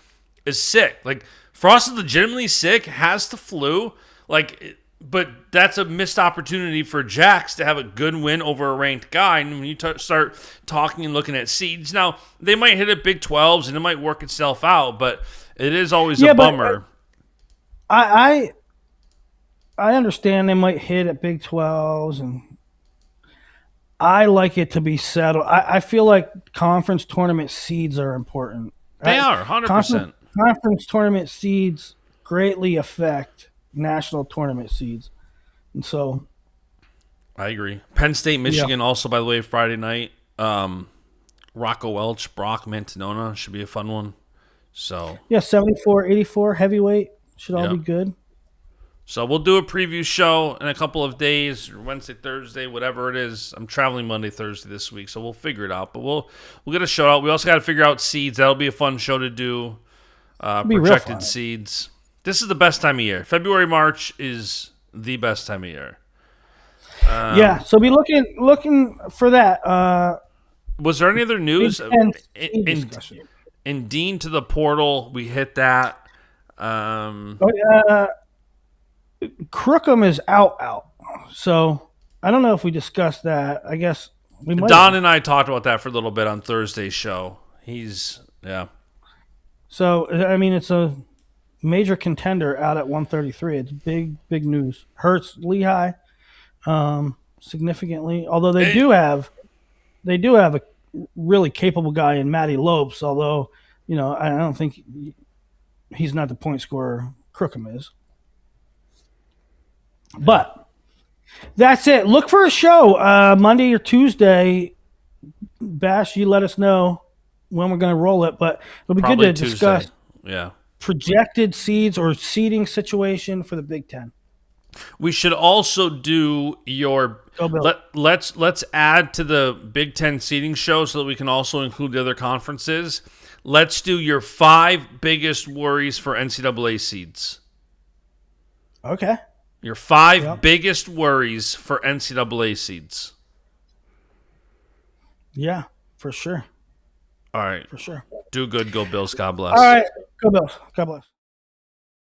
sick. Like, Frost is legitimately sick, has the flu. Like, but that's a missed opportunity for Jax to have a good win over a ranked guy. And when you start talking and looking at seeds, now they might hit at Big 12s and it might work itself out, but it is always a bummer. I understand they might hit at Big 12s, and I like it to be settled. I feel like conference tournament seeds are important. They are, 100%. Conference tournament seeds greatly affect national tournament seeds. And so I agree. Penn State, Michigan, also, by the way, Friday night. Rocco Welch, Brock Mantanona should be a fun one. So 74, 84, heavyweight should all be good. So we'll do a preview show in a couple of days, Wednesday, Thursday, whatever it is. I'm traveling Monday, Thursday this week, so we'll figure it out. But we'll get a show out. We also got to figure out seeds. That'll be a fun show to do. Projected seeds. This is the best time of year. February, March is the best time of year. So be looking for that. Was there any other news? In Dean to the portal, we hit that. Crookham is out. So I don't know if we discussed that. I guess we might. Don and I talked about that for a little bit on Thursday's show. So I mean, it's a major contender out at 133. It's big news. Hurts Lehigh significantly. Although they do have a really capable guy in Matty Lopes. Although I don't think he's not the point scorer Crookham is. But that's it. Look for a show Monday or Tuesday. Bash, you let us know when we're going to roll it. But it'll be Probably good to Tuesday. discuss. Yeah. projected seeds or seeding situation for the Big Ten. We should also do your Go Bills. let's add to the Big Ten seeding show so that we can also include the other conferences. Let's do your 5 biggest worries for NCAA seeds. Okay. Your 5 biggest worries for NCAA seeds. Yeah, for sure. All right. For sure. Do good. Go Bills. God bless. All right. Go Bills. God bless.